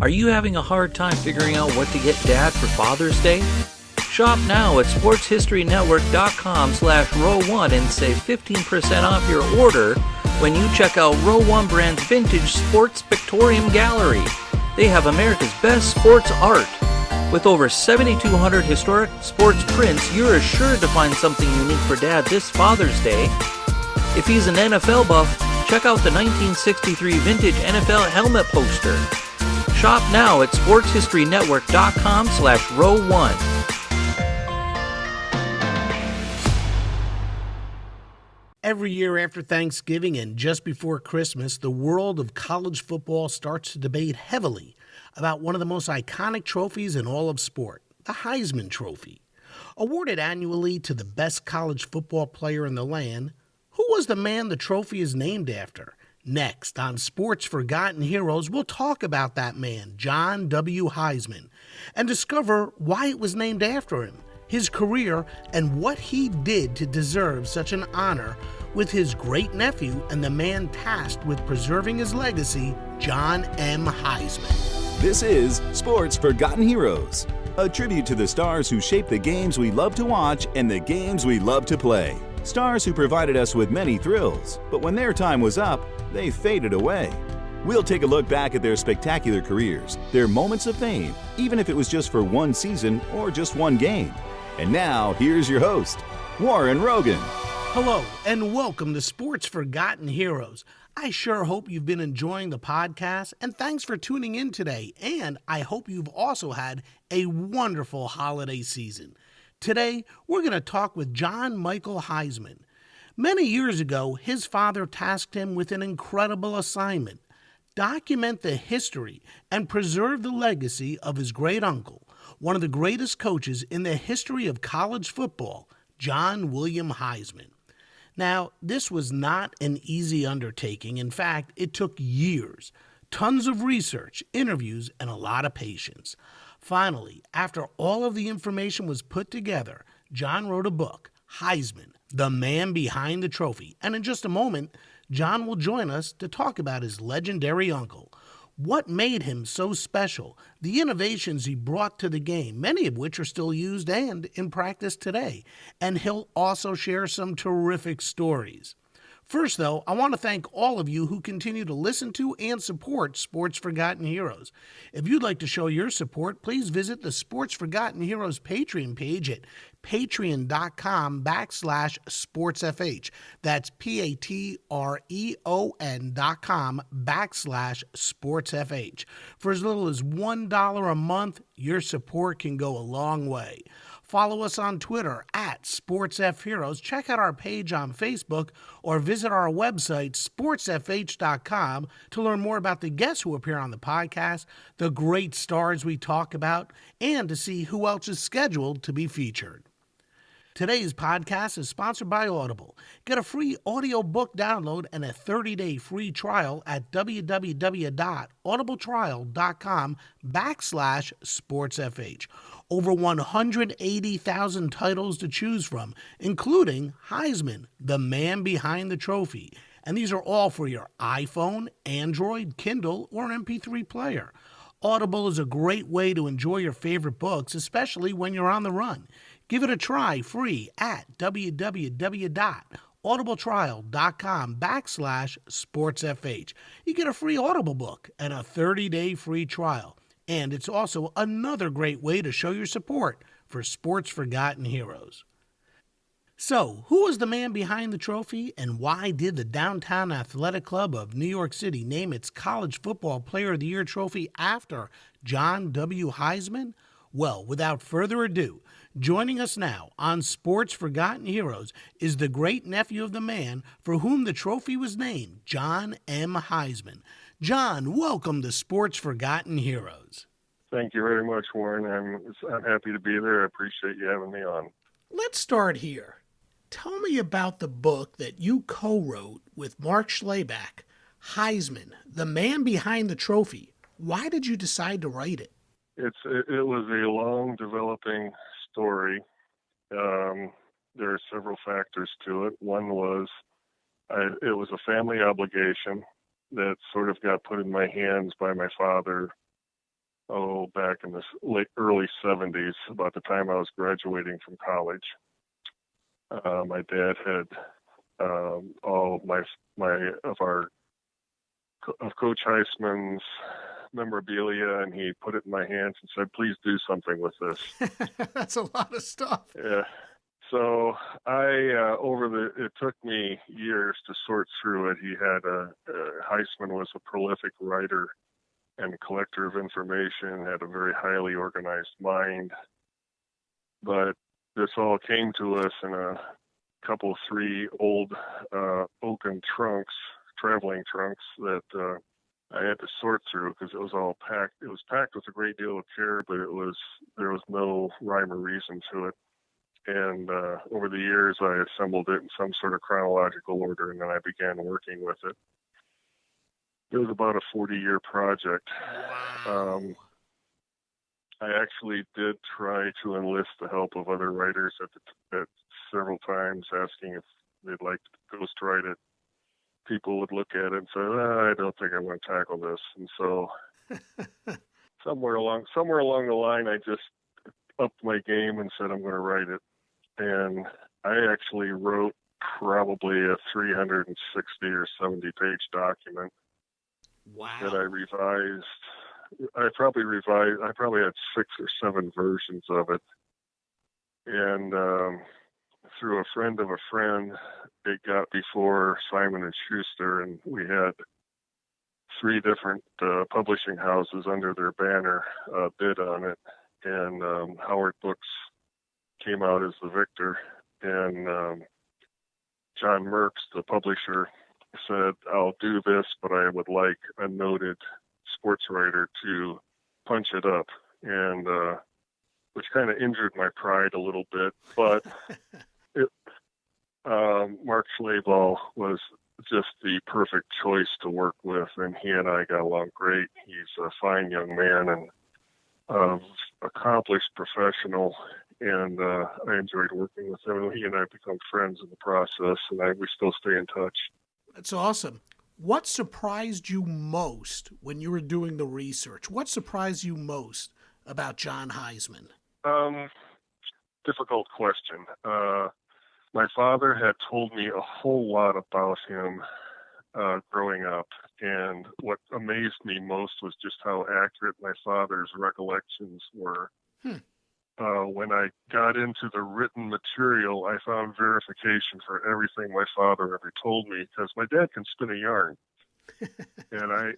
Are you having a hard time figuring out what to get Dad for Father's Day? Shop now at sportshistorynetwork.com/row1 and save 15% off your order when you check out Row 1 Brand's Vintage Sports Pictorium Gallery. They have America's best sports art. With over 7,200 historic sports prints, you're assured to find something unique for Dad this Father's Day. If he's an NFL buff, check out the 1963 vintage NFL helmet poster. Shop now at sportshistorynetwork.com/row1. Every year after Thanksgiving and just before Christmas, the world of college football starts to debate heavily about one of the most iconic trophies in all of sport, the Heisman Trophy. Awarded annually to the best college football player in the land, who was the man the trophy is named after? Next on Sports Forgotten Heroes, we'll talk about that man, John W. Heisman, and discover why it was named after him, his career, and what he did to deserve such an honor with his great-nephew and the man tasked with preserving his legacy, John M. Heisman. This is Sports Forgotten Heroes, a tribute to the stars who shaped the games we love to watch and the games we love to play. Stars who provided us with many thrills, but when their time was up, they faded away. We'll take a look back at their spectacular careers, their moments of fame, even if it was just for one season or just one game. And now, here's your host, Warren Rogan. Hello, and welcome to Sports Forgotten Heroes. I sure hope you've been enjoying the podcast, and thanks for tuning in today. And I hope you've also had a wonderful holiday season. Today, we're going to talk with John Michael Heisman. Many years ago, his father tasked him with an incredible assignment: document the history and preserve the legacy of his great uncle, one of the greatest coaches in the history of college football, John William Heisman. Now, this was not an easy undertaking. In fact, it took years, tons of research, interviews, and a lot of patience. Finally, after all of the information was put together, John wrote a book, Heisman, The Man Behind the Trophy. And in just a moment, John will join us to talk about his legendary uncle. What made him so special, the innovations he brought to the game, many of which are still used and in practice today. And he'll also share some terrific stories. First, though, I want to thank all of you who continue to listen to and support Sports Forgotten Heroes. If you'd like to show your support, please visit the Sports Forgotten Heroes Patreon page at patreon.com/sportsfh. That's patreon.com/sportsfh. For as little as $1 a month, your support can go a long way. Follow us on Twitter at SportsFHeroes. Check out our page on Facebook or visit our website, sportsfh.com, to learn more about the guests who appear on the podcast, the great stars we talk about, and to see who else is scheduled to be featured. Today's podcast is sponsored by Audible. Get a free audiobook download and a 30-day free trial at www.audibletrial.com/sportsfh. Over 180,000 titles to choose from, including Heisman, the man behind the trophy. And these are all for your iPhone, Android, Kindle, or MP3 player. Audible is a great way to enjoy your favorite books, especially when you're on the run. Give it a try free at www.audibletrial.com/sportsfh. You get a free Audible book and a 30-day free trial. And it's also another great way to show your support for Sports Forgotten Heroes. So, who was the man behind the trophy, and why did the Downtown Athletic Club of New York City name its College Football Player of the Year trophy after John W. Heisman? Well, without further ado, joining us now on Sports Forgotten Heroes is the great-nephew of the man for whom the trophy was named, John M. Heisman. John, welcome to Sports Forgotten Heroes. Thank you very much, Warren. I'm happy to be there. I appreciate you having me on. Let's start here. Tell me about the book that you co-wrote with Mark Schlabach, Heisman, the man behind the trophy. Why did you decide to write it? It was a long developing story. There are several factors to it. One was it was a family obligation that sort of got put in my hands by my father back in the early 70s, about the time I was graduating from college. My dad had all of Coach Heisman's memorabilia, and he put it in my hands and said, "Please do something with this." That's a lot of stuff. Yeah. So it took me years to sort through it. He had Heisman was a prolific writer and collector of information, had a very highly organized mind. But this all came to us in a three old oaken trunks, traveling trunks that I had to sort through because it was all packed. It was packed with a great deal of care, but there was no rhyme or reason to it. And over the years, I assembled it in some sort of chronological order, and then I began working with it. It was about a 40-year project. Wow. I actually did try to enlist the help of other writers at several times, asking if they'd like to ghostwrite it. People would look at it and say, "I don't think I want to tackle this." And so somewhere along the line, I just upped my game and said, "I'm going to write it." And I actually wrote probably a 360 or 70 page document. Wow. That I revised. I probably had 6 or 7 versions of it. And through a friend of a friend, it got before Simon & Schuster, and we had 3 different publishing houses under their banner bid on it. And Howard Books came out as the victor. And John Merckx, the publisher, said, "I'll do this, but I would like a noted sports writer to punch it up," and which kind of injured my pride a little bit. But Mark Schlabach was just the perfect choice to work with, and he and I got along great. He's a fine young man and accomplished professional, and I enjoyed working with him. He and I become friends in the process, and we still stay in touch. That's awesome. What surprised you most when you were doing the research? What surprised you most about John Heisman? Difficult question. My father had told me a whole lot about him growing up, and what amazed me most was just how accurate my father's recollections were. When I got into the written material, I found verification for everything my father ever told me, because my dad can spin a yarn. And I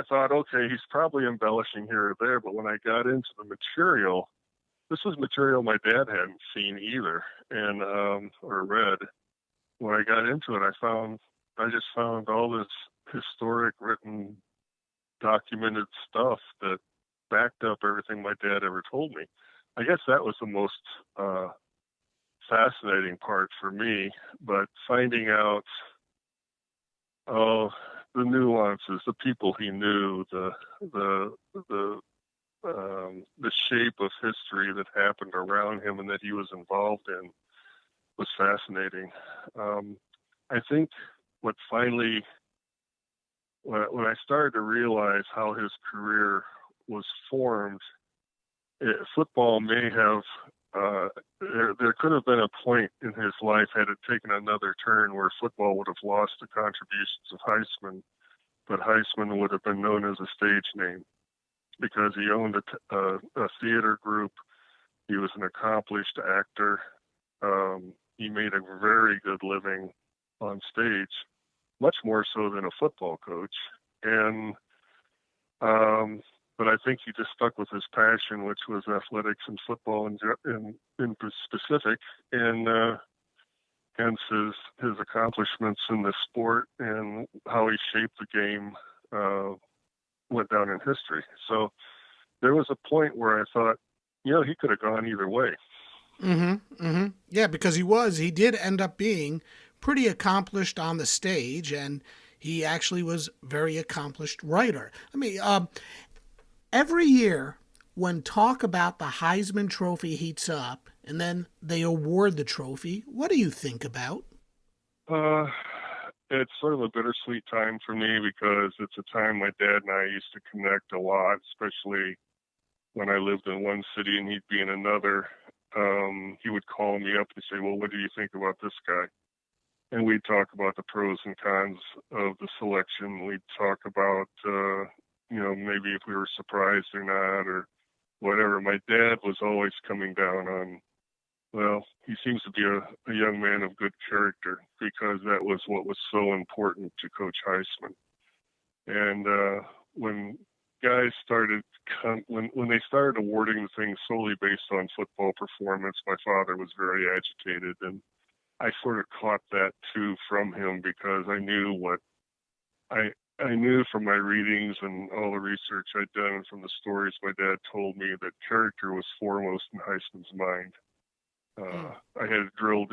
thought, okay, he's probably embellishing here or there. But when I got into the material, this was material my dad hadn't seen either, and or read. When I got into it, I just found all this historic, written, documented stuff that backed up everything my dad ever told me. I guess that was the most fascinating part for me. But finding out the nuances, the people he knew, the shape of history that happened around him and that he was involved in was fascinating. I think when I started to realize how his career was formed, football may have, there could have been a point in his life had it taken another turn where football would have lost the contributions of Heisman, but Heisman would have been known as a stage name because he owned a theater group. He was an accomplished actor. He made a very good living on stage, much more so than a football coach. And but I think he just stuck with his passion, which was athletics and football in specific, and hence his accomplishments in the sport and how he shaped the game went down in history. So there was a point where I thought, he could have gone either way. Yeah, because he did end up being pretty accomplished on the stage, and he actually was a very accomplished writer. I mean, every year when talk about the Heisman Trophy heats up and then they award the trophy, what do you think about? it's sort of a bittersweet time for me because it's a time my dad and I used to connect a lot, especially when I lived in one city and he'd be in another. He would call me up and say, well, what do you think about this guy? And we'd talk about the pros and cons of the selection. We'd talk about, maybe if we were surprised or not or whatever. My dad was always coming down on, well, he seems to be a young man of good character, because that was what was so important to Coach Heisman. And when guys started, when they started awarding the things solely based on football performance, my father was very agitated, and I sort of caught that too from him, because I knew what I knew from my readings and all the research I'd done, and from the stories my dad told me, that character was foremost in Heisman's mind. I had it drilled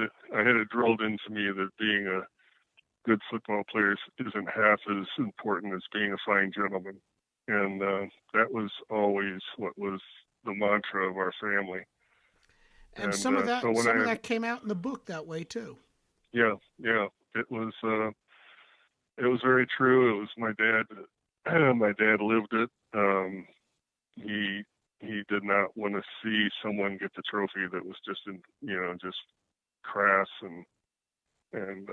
into me that being a good football player isn't half as important as being a fine gentleman, and that was always what was the mantra of our family. And some of that came out in the book that way too. Yeah, it was very true. It was my dad. My dad lived it. He did not want to see someone get the trophy that was just crass and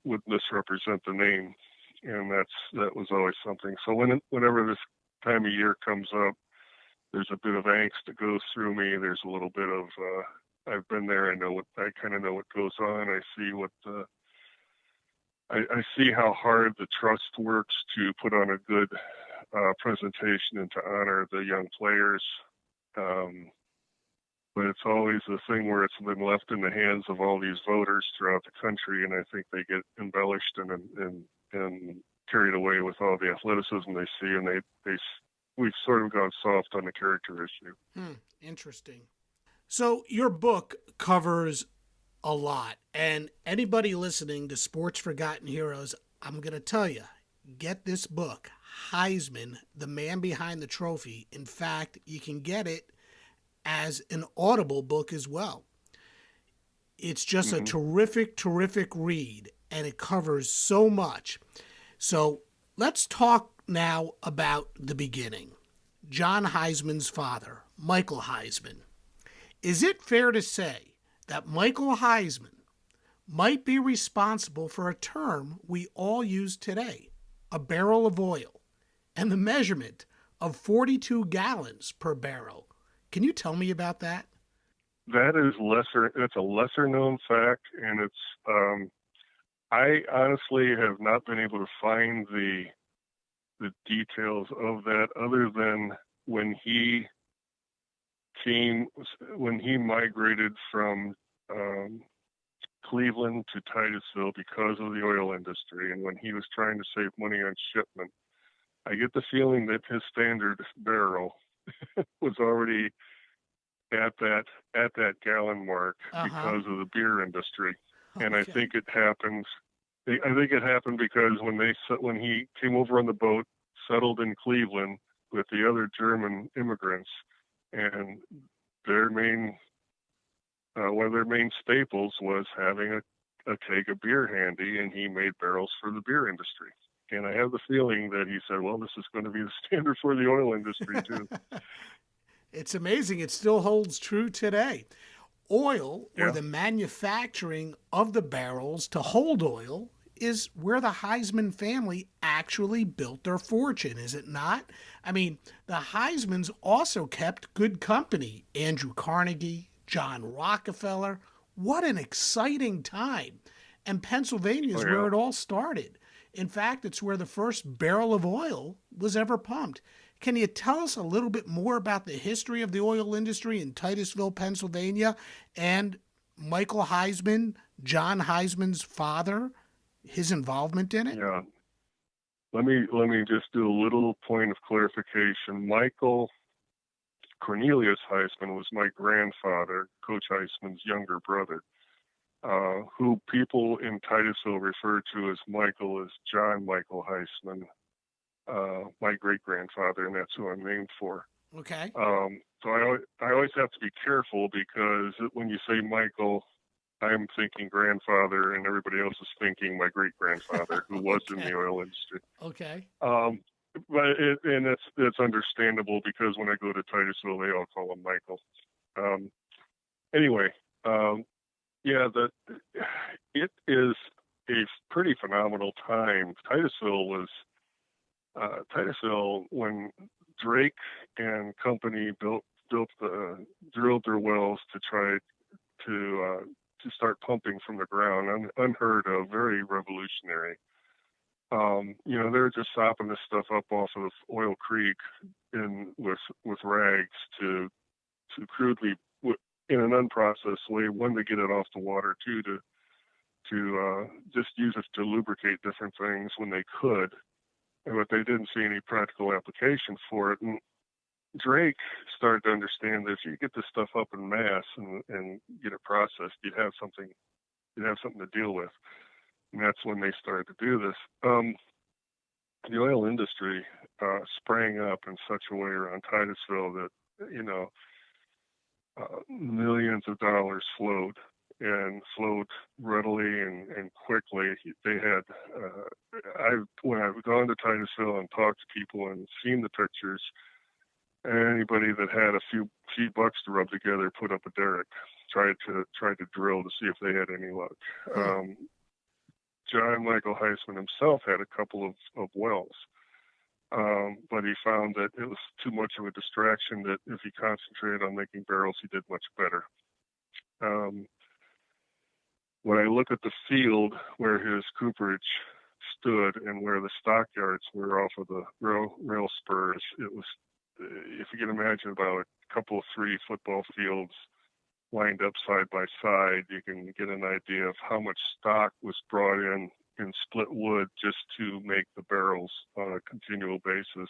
would misrepresent the name, and that was always something. So whenever this time of year comes up, there's a bit of angst that goes through me. There's a little bit of I've been there. I kind of know what goes on. I see I see how hard the trust works to put on a good presentation and to honor the young players. But it's always a thing where it's been left in the hands of all these voters throughout the country, and I think they get embellished and carried away with all the athleticism they see, and we've sort of gone soft on the character issue. Interesting. So your book covers a lot, and anybody listening to Sports Forgotten Heroes, I'm going to tell you, get this book, Heisman, The Man Behind the Trophy. In fact, you can get it as an Audible book as well. It's just a terrific, terrific read, and it covers so much. So let's talk now about the beginning. John Heisman's father, Michael Heisman. Is it fair to say that Michael Heisman might be responsible for a term we all use today, a barrel of oil, and the measurement of 42 gallons per barrel? Can you tell me about that? It's a lesser known fact, and it's I honestly have not been able to find the details of that, other than when he migrated from Cleveland to Titusville because of the oil industry, and when he was trying to save money on shipment. I get the feeling that his standard barrel was already at that gallon mark because of the beer industry. Okay. And I think it happened because when he came over on the boat, settled in Cleveland with the other German immigrants, and one of their main staples was having a keg of beer handy, and he made barrels for the beer industry. And I have the feeling that he said, well, this is going to be the standard for the oil industry too. It's amazing. It still holds true today. Oil, or the manufacturing of the barrels to hold oil, is where the Heisman family actually built their fortune, is it not? I mean, the Heismans also kept good company. Andrew Carnegie, John Rockefeller. What an exciting time. And Pennsylvania is where it all started. In fact, it's where the first barrel of oil was ever pumped. Can you tell us a little bit more about the history of the oil industry in Titusville, Pennsylvania, and Michael Heisman, John Heisman's father, his involvement in it? Yeah. Let me just do a little point of clarification. Michael Cornelius Heisman was my grandfather, Coach Heisman's younger brother, who people in Titusville refer to as Michael as John Michael Heisman, my great-grandfather, and that's who I'm named for. Okay. So I always have to be careful, because when you say Michael, I'm thinking grandfather, and everybody else is thinking my great-grandfather, who was in the oil industry. Okay. But it's understandable, because when I go to Titusville, they all call him Michael. Anyway, it is a pretty phenomenal time. Titusville, when Drake and company drilled their wells to try to start pumping from the ground, unheard of, very revolutionary. They're just sopping this stuff up off of Oil Creek with rags to crudely, in an unprocessed way, one, to get it off the water, two, to just use it to lubricate different things when they could, but they didn't see any practical application for it. And Drake started to understand that if you get this stuff up in mass and get it processed, you'd have something to deal with. And that's when they started to do this. The oil industry sprang up in such a way around Titusville that, millions of dollars flowed readily and quickly. They had, when I've gone to Titusville and talked to people and seen the pictures, anybody that had a few bucks to rub together put up a derrick, tried to drill to see if they had any luck. John Michael Heisman himself had a couple of wells, but he found that it was too much of a distraction, that if he concentrated on making barrels, he did much better. When I look at the field where his cooperage stood and where the stockyards were off of the rail spurs, it was, if you can imagine, about a couple of 3 football fields lined up side by side, you can get an idea of how much stock was brought in split wood just to make the barrels on a continual basis,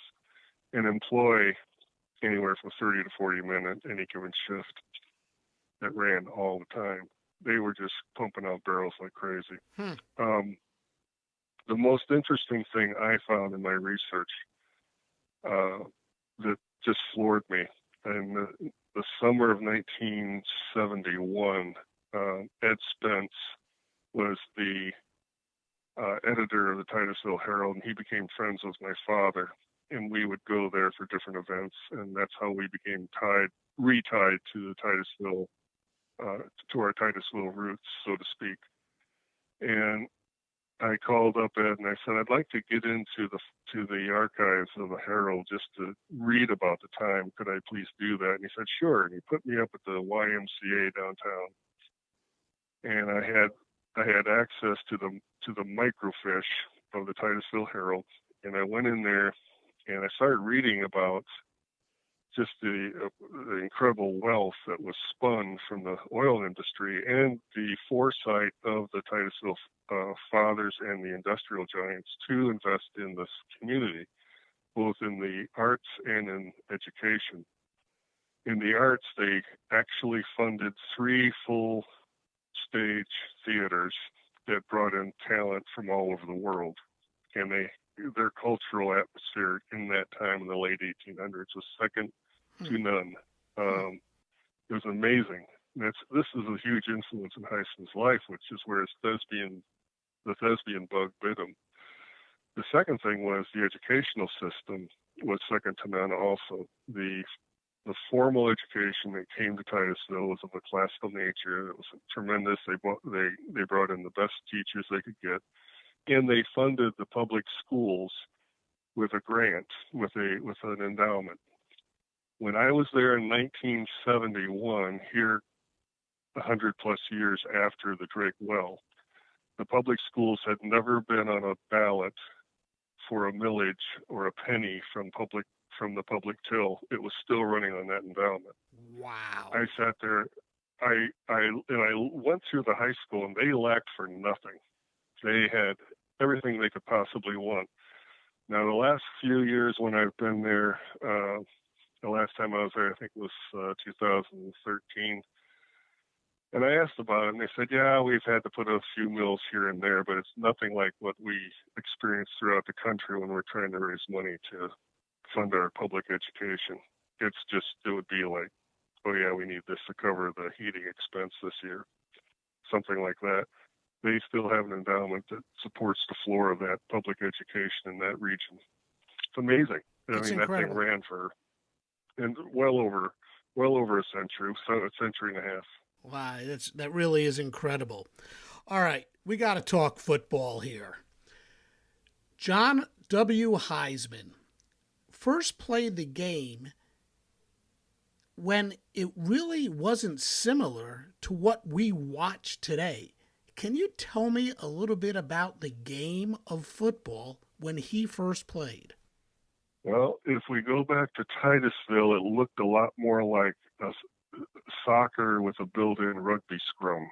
and employ anywhere from 30 to 40 men at any given shift that ran all the time. They were just pumping out barrels like crazy. The most interesting thing I found in my research that just floored me, in the summer of 1971, Ed Spence was the editor of the Titusville Herald, and he became friends with my father, and we would go there for different events, and that's how we became retied to the Titusville, to our Titusville roots, so to speak. And I called up Ed and I said, I'd like to get into the archives of the Herald just to read about the time. Could I please do that? And he said, sure. And he put me up at the YMCA downtown, and I had access to the microfiche of the Titusville Herald. And I went in there and I started reading about just the incredible wealth that was spun from the oil industry and the foresight of the Titusville fathers and the industrial giants to invest in this community, both in the arts and in education. In the arts, they actually funded 3 full stage theaters that brought in talent from all over the world, and their cultural atmosphere in that time in the late 1800s was second to none. It was amazing. This is a huge influence in Heisman's life, which is where the thespian bug bit him. The second thing was the educational system was second to none also. The formal education that came to Titusville was of a classical nature. It was tremendous. They brought in the best teachers they could get, and they funded the public schools with a grant, with an endowment. When I was there in 1971, here 100 plus years after the Drake well, the public schools had never been on a ballot for a millage or a penny from the public till. It was still running on that endowment. Wow. I sat there, I went through the high school, and they lacked for nothing. They had everything they could possibly want. Now, the last few years when I've been there, the last time I was there, I think it was 2013. And I asked about it, and they said, yeah, we've had to put a few mills here and there, but it's nothing like what we experience throughout the country when we're trying to raise money to fund our public education. It would be like, oh yeah, we need this to cover the heating expense this year. something like that. They still have an endowment that supports the floor of that public education in that region. It's amazing. It's That thing incredible. ran for well over a century, so a century and a half. Wow, that really is incredible. All right, we got to talk football here. John W. Heisman first played the game when it really wasn't similar to what we watch today. Can you tell me a little bit about the game of football when he first played? Well, if we go back to Titusville, it looked a lot more like a soccer with a built-in rugby scrum.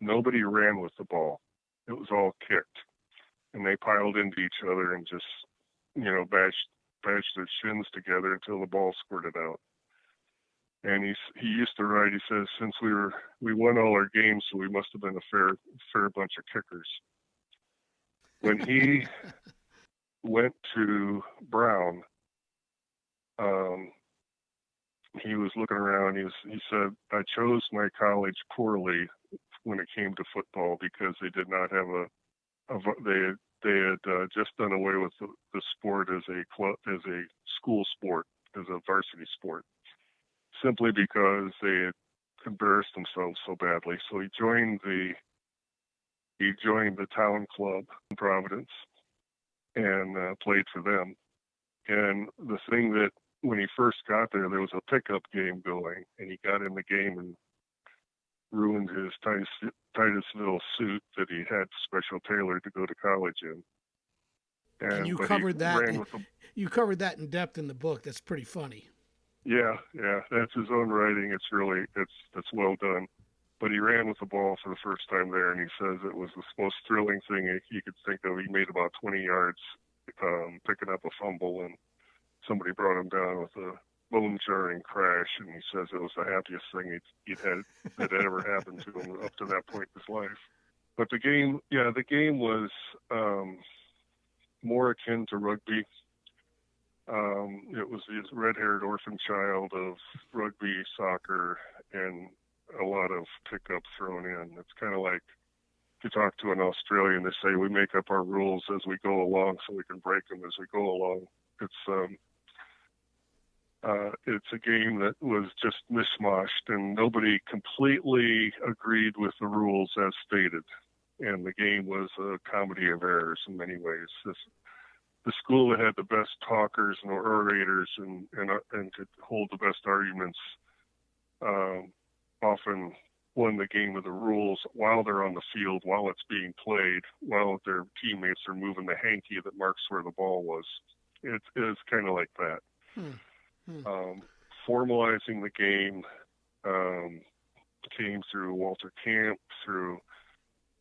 Nobody ran with the ball. It was all kicked. And they piled into each other and just, bashed their shins together until the ball squirted out. And he used to write, he says, since we won all our games, so we must have been a fair bunch of kickers. When he went to Brown, he was looking around. He said, I chose my college poorly when it came to football because they did not have they had just done away with the sport as a school sport, as a varsity sport, simply because they had embarrassed themselves so badly. So he joined the town club in Providence and played for them. And the thing that when he first got there was a pickup game going, and he got in the game and ruined his Titusville suit that he had special tailored to go to college in. And you covered that. You covered that in depth in the book. That's pretty funny. Yeah, that's his own writing. It's well done. But he ran with the ball for the first time there, and he says it was the most thrilling thing he could think of. He made about 20 yards picking up a fumble, and somebody brought him down with a bone-jarring crash, and he says it was the happiest thing that had ever happened to him up to that point in his life. But the game was more akin to rugby. It was this red-haired orphan child of rugby, soccer, and a lot of pickup thrown in. It's kind of like if you talk to an Australian, they say we make up our rules as we go along so we can break them as we go along. It's a game that was just mishmashed, and nobody completely agreed with the rules as stated. And the game was a comedy of errors in many ways. The school that had the best talkers and orators and could hold the best arguments often won the game of the rules while they're on the field, while it's being played, while their teammates are moving the hanky that marks where the ball was. It's kind of like that. Formalizing the game came through Walter Camp, through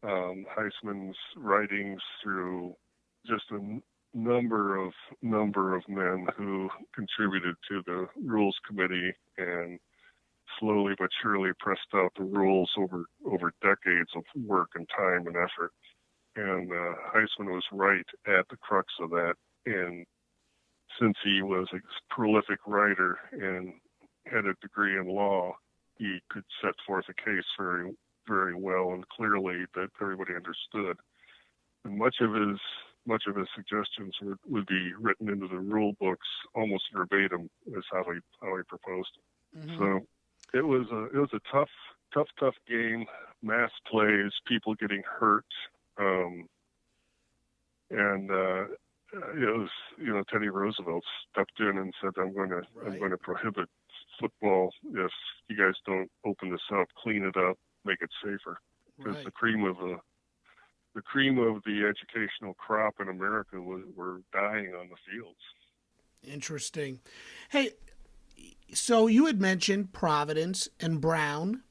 Heisman's writings, through just a number of men who contributed to the rules committee and slowly but surely pressed out the rules over decades of work and time and effort. And Heisman was right at the crux of that. And since he was a prolific writer and had a degree in law, he could set forth a case very, very well and clearly that everybody understood. And much of his suggestions would be written into the rule books almost verbatim as how he proposed it. Mm-hmm. So it was a tough game, mass plays, people getting hurt, and it was, Teddy Roosevelt stepped in and said, I'm going to prohibit football if you guys don't open this up, clean it up, make it safer. Because the cream of the educational crop in America were dying on the fields. Interesting. Hey, so you had mentioned Providence and Brown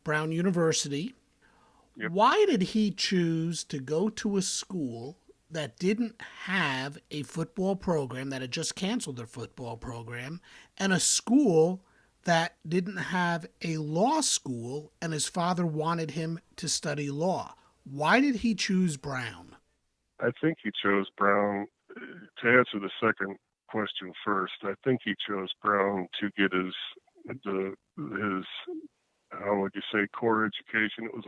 University. Yep. Why did he choose to go to a school that didn't have a football program, that had just canceled their football program, and a school that didn't have a law school, and his father wanted him to study law? Why did he choose Brown? I think he chose Brown, to answer the second question first, I think he chose Brown to get his how would you say, core education. It was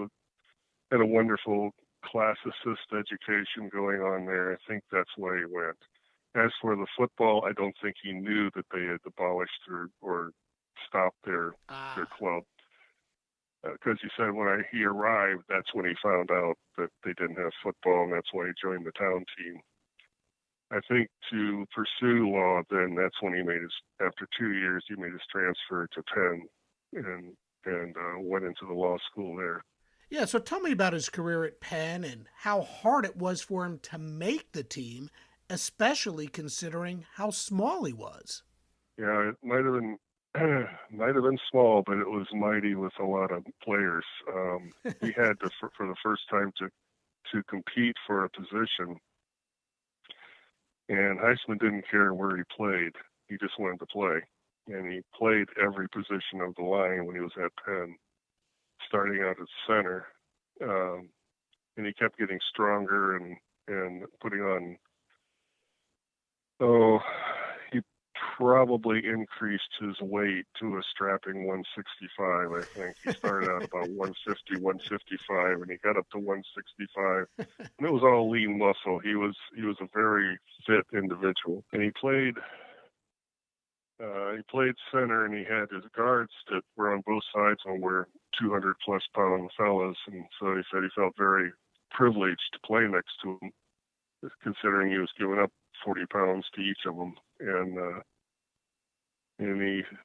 had a wonderful classicist education going on there. I think that's why he went. As for the football, I don't think he knew that they had abolished or stopped their club. Because he said when he arrived, that's when he found out that they didn't have football, and that's why he joined the town team. I think to pursue law, then that's when after 2 years, he made his transfer to Penn and went into the law school there. Yeah, so tell me about his career at Penn and how hard it was for him to make the team, especially considering how small he was. Yeah, it might have been small, but it was mighty with a lot of players. He had to, for the first time, to compete for a position. And Heisman didn't care where he played; he just wanted to play, and he played every position of the line when he was at Penn, starting out at center, and he kept getting stronger and putting on. He probably increased his weight to a strapping 165. I think he started out about 150, 155, and he got up to 165. And it was all lean muscle. He was a very fit individual, and he played center, and he had his guards that were on both sides and were 200 plus pound fellas, and so he said he felt very privileged to play next to him, considering he was giving up 40 pounds to each of them. And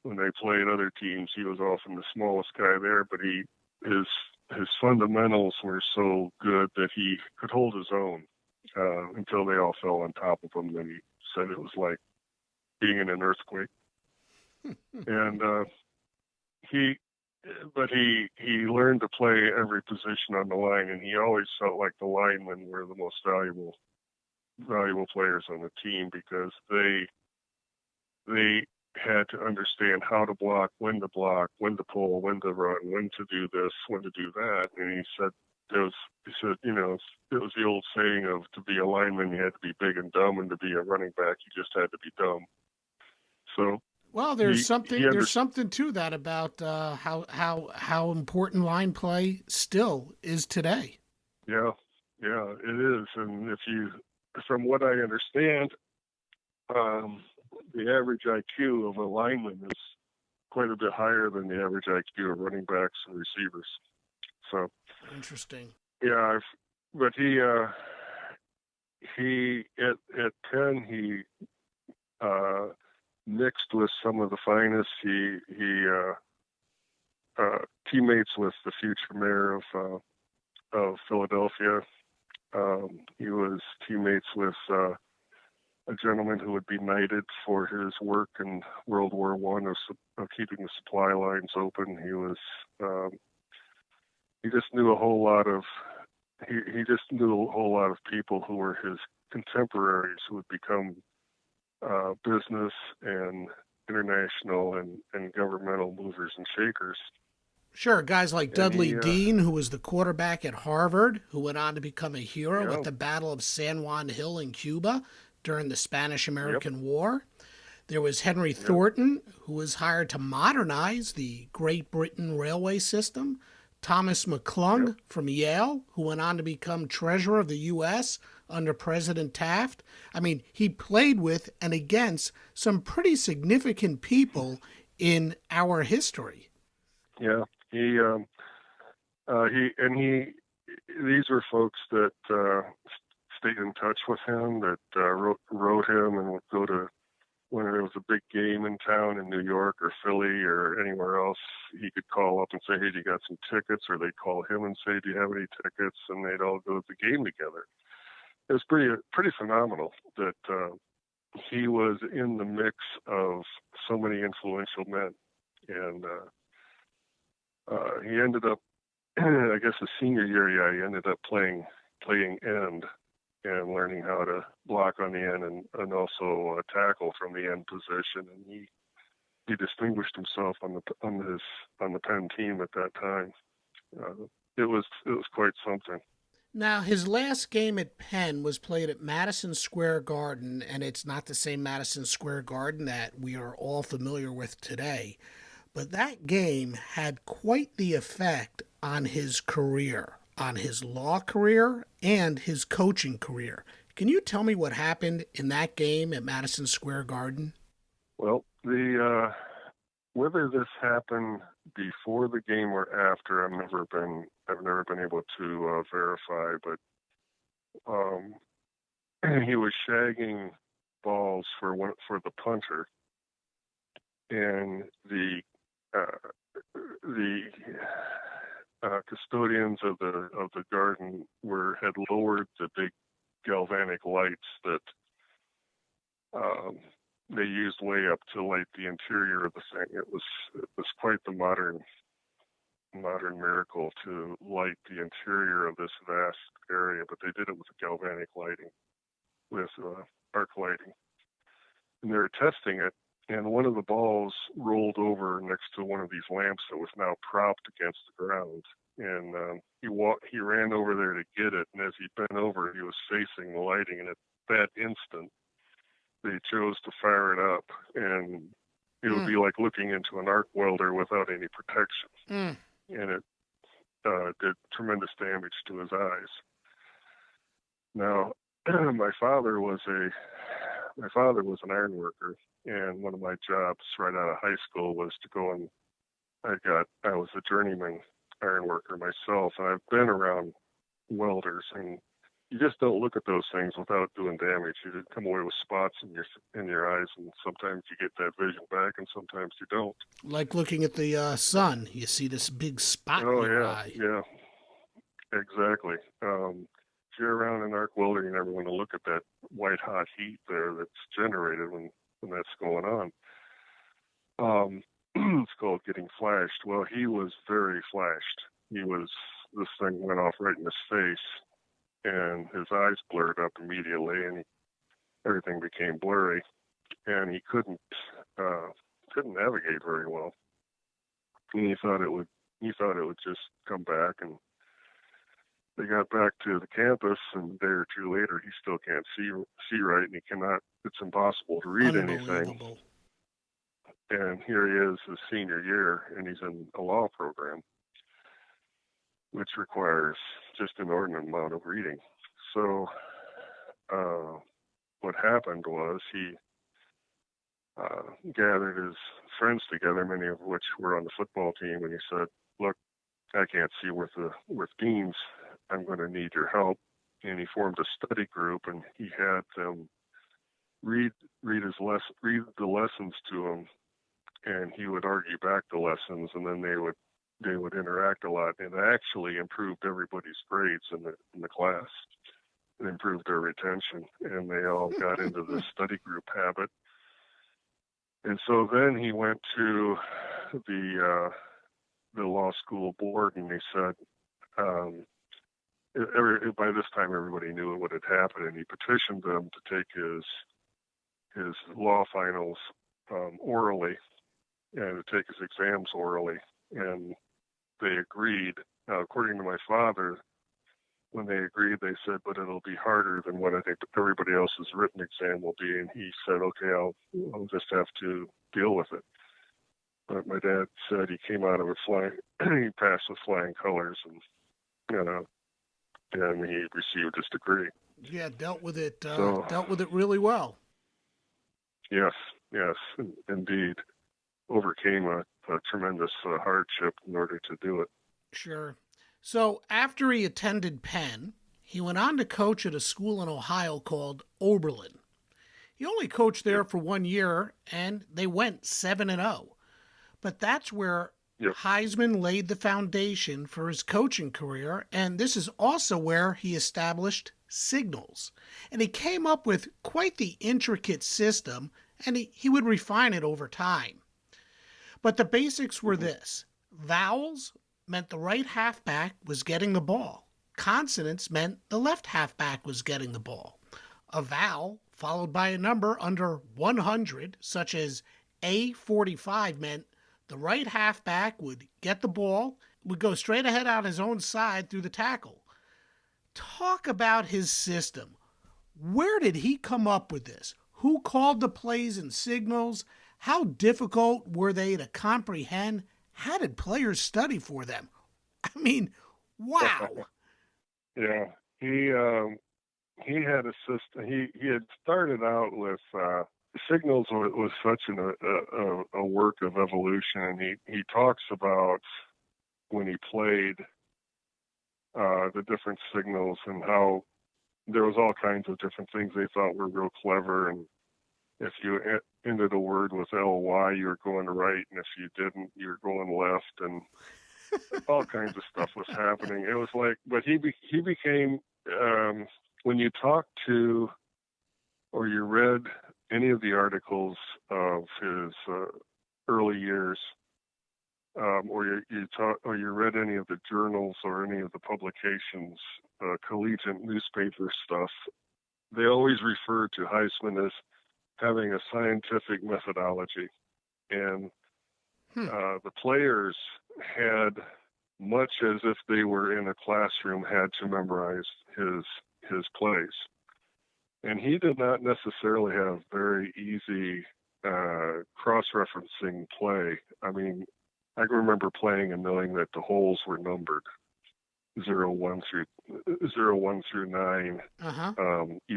when they played other teams, he was often the smallest guy there, but his fundamentals were so good that he could hold his own until they all fell on top of him. Then he said it was like being in an earthquake. And he learned to play every position on the line, and he always felt like the linemen were the most valuable players on the team, because they had to understand how to block, when to pull, when to run, when to do this, when to do that. And he said it was the old saying of, to be a lineman you had to be big and dumb, and to be a running back you just had to be dumb. So well, there's something to that about how important line play still is today. Yeah, it is. And from what I understand, the average IQ of a lineman is quite a bit higher than the average IQ of running backs and receivers. So interesting. Yeah, but he at Penn he mixed with some of the finest. He teammates with the future mayor of Philadelphia. He was teammates with a gentleman who would be knighted for his work in World War I of keeping the supply lines open. He just knew a whole lot of people who were his contemporaries, who would become business and international and governmental movers and shakers. Sure, guys like Dudley Dean, who was the quarterback at Harvard, who went on to become a hero at the Battle of San Juan Hill in Cuba during the Spanish-American War. There was Henry Thornton, who was hired to modernize the Great Britain railway system. Thomas McClung from Yale, who went on to become treasurer of the U.S. under President Taft. I mean, he played with and against some pretty significant people in our history. Yeah, these were folks that stayed in touch with him, that wrote him, and would go to, when there was a big game in town in New York or Philly or anywhere else, he could call up and say, "Hey, do you got some tickets?" Or they'd call him and say, "Do you have any tickets?" And they'd all go to the game together. It was pretty phenomenal that he was in the mix of so many influential men. And he ended up, I guess his senior year, he ended up playing end and learning how to block on the end and also tackle from the end position. And he distinguished himself on the Penn team at that time. It was quite something. Now, his last game at Penn was played at Madison Square Garden, and it's not the same Madison Square Garden that we are all familiar with today. But that game had quite the effect on his career, on his law career and his coaching career. Can you tell me what happened in that game at Madison Square Garden? Well, whether this happened before the game or after, I've never been able to verify. But he was shagging balls for the punter, and the custodians of the garden had lowered the big galvanic lights that they used way up to light the interior of the thing. It was quite the modern miracle to light the interior of this vast area, but they did it with galvanic lighting, with arc lighting. And they were testing it, and one of the balls rolled over next to one of these lamps that was now propped against the ground. And he ran over there to get it, and as he bent over, he was facing the lighting, and at that instant, they chose to fire it up, and it would be like looking into an arc welder without any protection. And it did tremendous damage to his eyes. Now, my father was an iron worker, and one of my jobs right out of high school was to go and I was a journeyman iron worker myself, and I've been around welders, and you just don't look at those things without doing damage. You come away with spots in your eyes, and sometimes you get that vision back, and sometimes you don't. Like looking at the sun, you see this big spot in your eye. Yeah, exactly. If you're around an arc welder, you never want to look at that white hot heat there that's generated when that's going on. It's called getting flashed. Well, he was very flashed. This thing went off right in his face, and his eyes blurred up immediately, and everything became blurry, and he couldn't navigate very well. And he thought it would just come back, and they got back to the campus, and a day or two later, he still can't see right, and it's impossible to read anything. And here he is, his senior year, and he's in a law program, which requires just an inordinate amount of reading. So what happened was he gathered his friends together, many of which were on the football team, and he said, "Look, I can't see with beams. I'm going to need your help." And he formed a study group, and he had them read the lessons to him, and he would argue back the lessons, and then they would interact a lot, and it actually improved everybody's grades in the class. It improved their retention, and they all got into this study group habit. And so then he went to the law school board, and he said, by this time everybody knew what had happened, and he petitioned them to take his law finals orally, and to take his exams orally, and they agreed. Now, according to my father, when they agreed, they said, "But it'll be harder than what I think everybody else's written exam will be." And he said, "Okay, I'll just have to deal with it." But my dad said he came out of it flying. He passed with flying colors, and and he received his degree. Yeah, dealt with it really well. Yes, indeed. Overcame a tremendous hardship in order to do it. Sure. So after he attended Penn, he went on to coach at a school in Ohio called Oberlin. He only coached there for 1 year, and they went 7-0. But that's where Heisman laid the foundation for his coaching career, and this is also where he established signals. And he came up with quite the intricate system, and he would refine it over time. But the basics were this. Vowels meant the right halfback was getting the ball. Consonants meant the left halfback was getting the ball. A vowel followed by a number under 100, such as A45, meant the right halfback would get the ball, would go straight ahead on his own side through the tackle. Talk about his system. Where did he come up with this? Who called the plays and signals? How difficult were they to comprehend? How did players study for them? I mean, wow. Yeah, he had a system. He had started out with signals was such a work of evolution, and he talks about when he played the different signals and how there was all kinds of different things they thought were real clever, and if you ended a word with ly, you were going right, and if you didn't, you were going left, and all kinds of stuff was happening. It was like, but he became when you talked to or you read any of the articles of his early years, or you read any of the journals or any of the publications, collegiate newspaper stuff, they always refer to Heisman as having a scientific methodology, and the players had, much as if they were in a classroom, had to memorize his plays. And he did not necessarily have very easy cross-referencing play. I mean, I can remember playing and knowing that the holes were numbered, 1 through 9,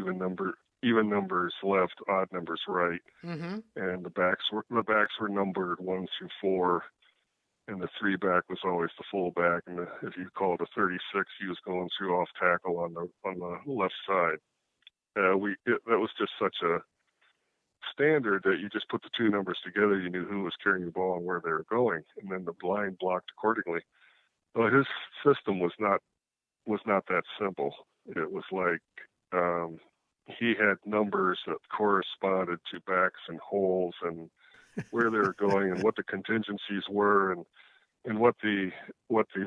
even numbers left, odd numbers right, and the backs were numbered 1 through 4, and the 3 back was always the full back, and if you called a 36, he was going through off tackle on the left side. That was just such a standard that you just put the two numbers together, you knew who was carrying the ball and where they were going, and then the line blocked accordingly. But his system was not that simple. It was like he had numbers that corresponded to backs and holes and where they were going and what the contingencies were and what the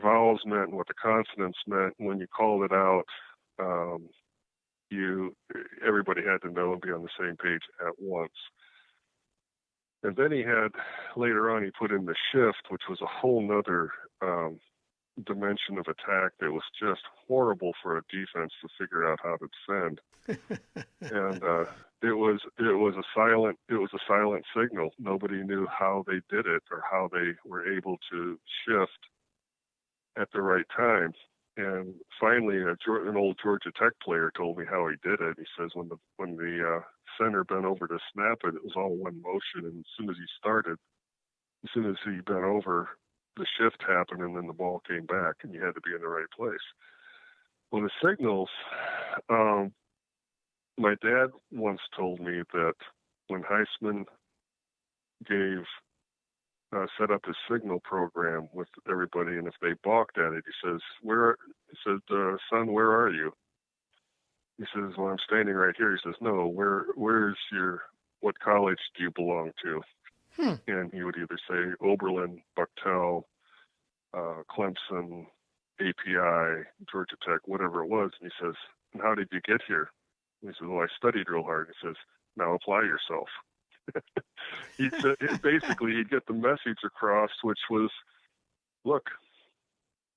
vowels meant and what the consonants meant. And when you called it out, everybody had to know and be on the same page at once. And then later on he put in the shift, which was a whole nother dimension of attack that was just horrible for a defense to figure out how to defend. And it was a silent signal. Nobody knew how they did it or how they were able to shift at the right time. And finally, an old Georgia Tech player told me how he did it. He says when the center bent over to snap it, it was all one motion, and as soon as he bent over, the shift happened, and then the ball came back, and you had to be in the right place. Well, the signals, my dad once told me that when Heisman set up his signal program with everybody, and if they balked at it, he says, son, where are you? He says, well, I'm standing right here. He says, no, what college do you belong to? And he would either say Oberlin, Bucktel, Clemson, API, Georgia Tech, whatever it was. And he says, and how did you get here? And he says, well, I studied real hard. He says, now apply yourself. Basically, he'd get the message across, which was, look,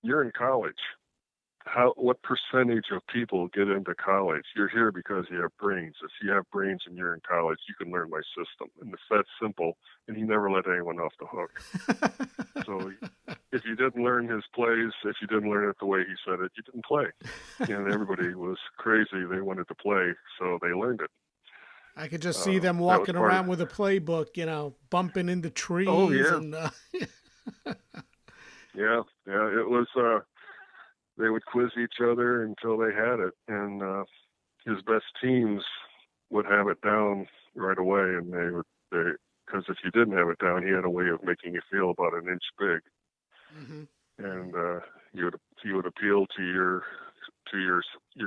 you're in college. What percentage of people get into college? You're here because you have brains. If you have brains and you're in college, you can learn my system. And it's that simple. And he never let anyone off the hook. So if you didn't learn his plays, if you didn't learn it the way he said it, you didn't play. And everybody was crazy. They wanted to play, so they learned it. I could just see them walking around with a playbook, bumping into trees. Oh, yeah. And, yeah. It was, they would quiz each other until they had it. And his best teams would have it down right away. And because if you didn't have it down, he had a way of making you feel about an inch big. And you would appeal to your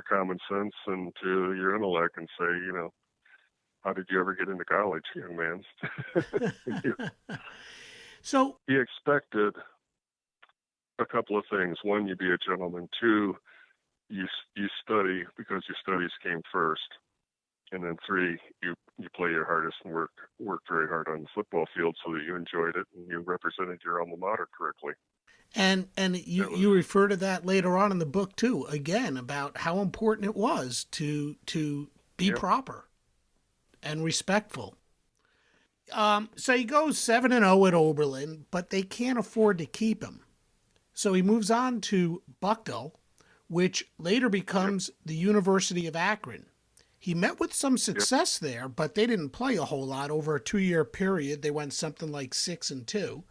common sense and to your intellect and say, how did you ever get into college, young man? So he expected a couple of things. One, you be a gentleman. Two, you study because your studies came first. And then 3, you play your hardest and work very hard on the football field so that you enjoyed it and you represented your alma mater correctly. And you refer to that later on in the book too, again, about how important it was to be proper and respectful. So he goes 7-0 at Oberlin, but they can't afford to keep him. So he moves on to Bucknell, which later becomes the University of Akron. He met with some success there, but they didn't play a whole lot over a 2-year period. They went something like 6-2.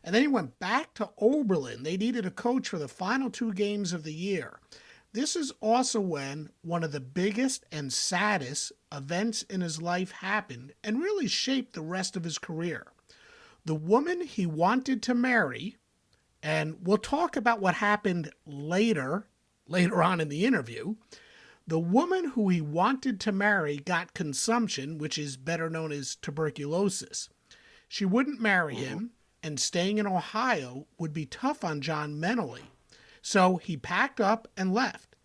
And then he went back to Oberlin. They needed a coach for the final 2 games of the year. This is also when one of the biggest and saddest events in his life happened and really shaped the rest of his career. The woman he wanted to marry, and we'll talk about what happened later on in the interview. The woman who he wanted to marry got consumption, which is better known as tuberculosis. She wouldn't marry him, and staying in Ohio would be tough on John mentally. So he packed up and left.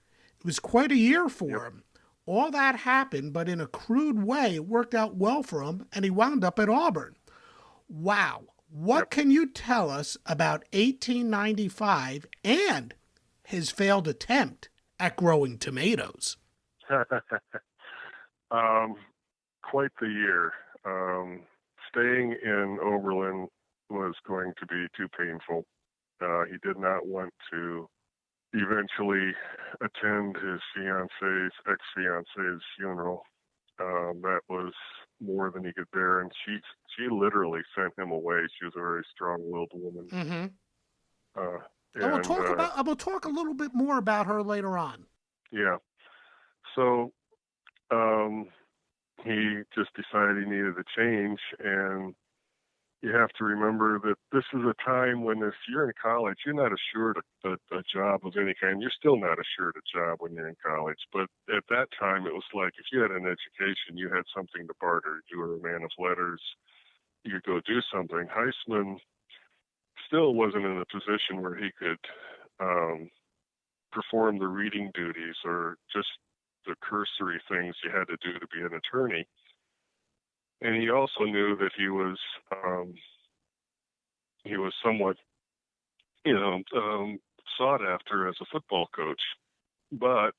It was quite a year for him. All that happened, but in a crude way, it worked out well for him, and he wound up at Auburn. Wow. What can you tell us about 1895 and his failed attempt at growing tomatoes? Quite the year. Staying in Oberlin was going to be too painful. He did not want to eventually attend his ex-fiance's funeral. That was more than he could bear, and she literally sent him away. She was a very strong-willed woman. Mm-hmm. And we'll talk a little bit more about her later on. Yeah. So he just decided he needed a change, and you have to remember that this is a time when if you're in college, you're not assured a job of any kind. You're still not assured a job when you're in college. But at that time, it was like if you had an education, you had something to barter. You were a man of letters. You could go do something. Heisman still wasn't in a position where he could perform the reading duties or just the cursory things you had to do to be an attorney. And he also knew that he was somewhat, sought after as a football coach, but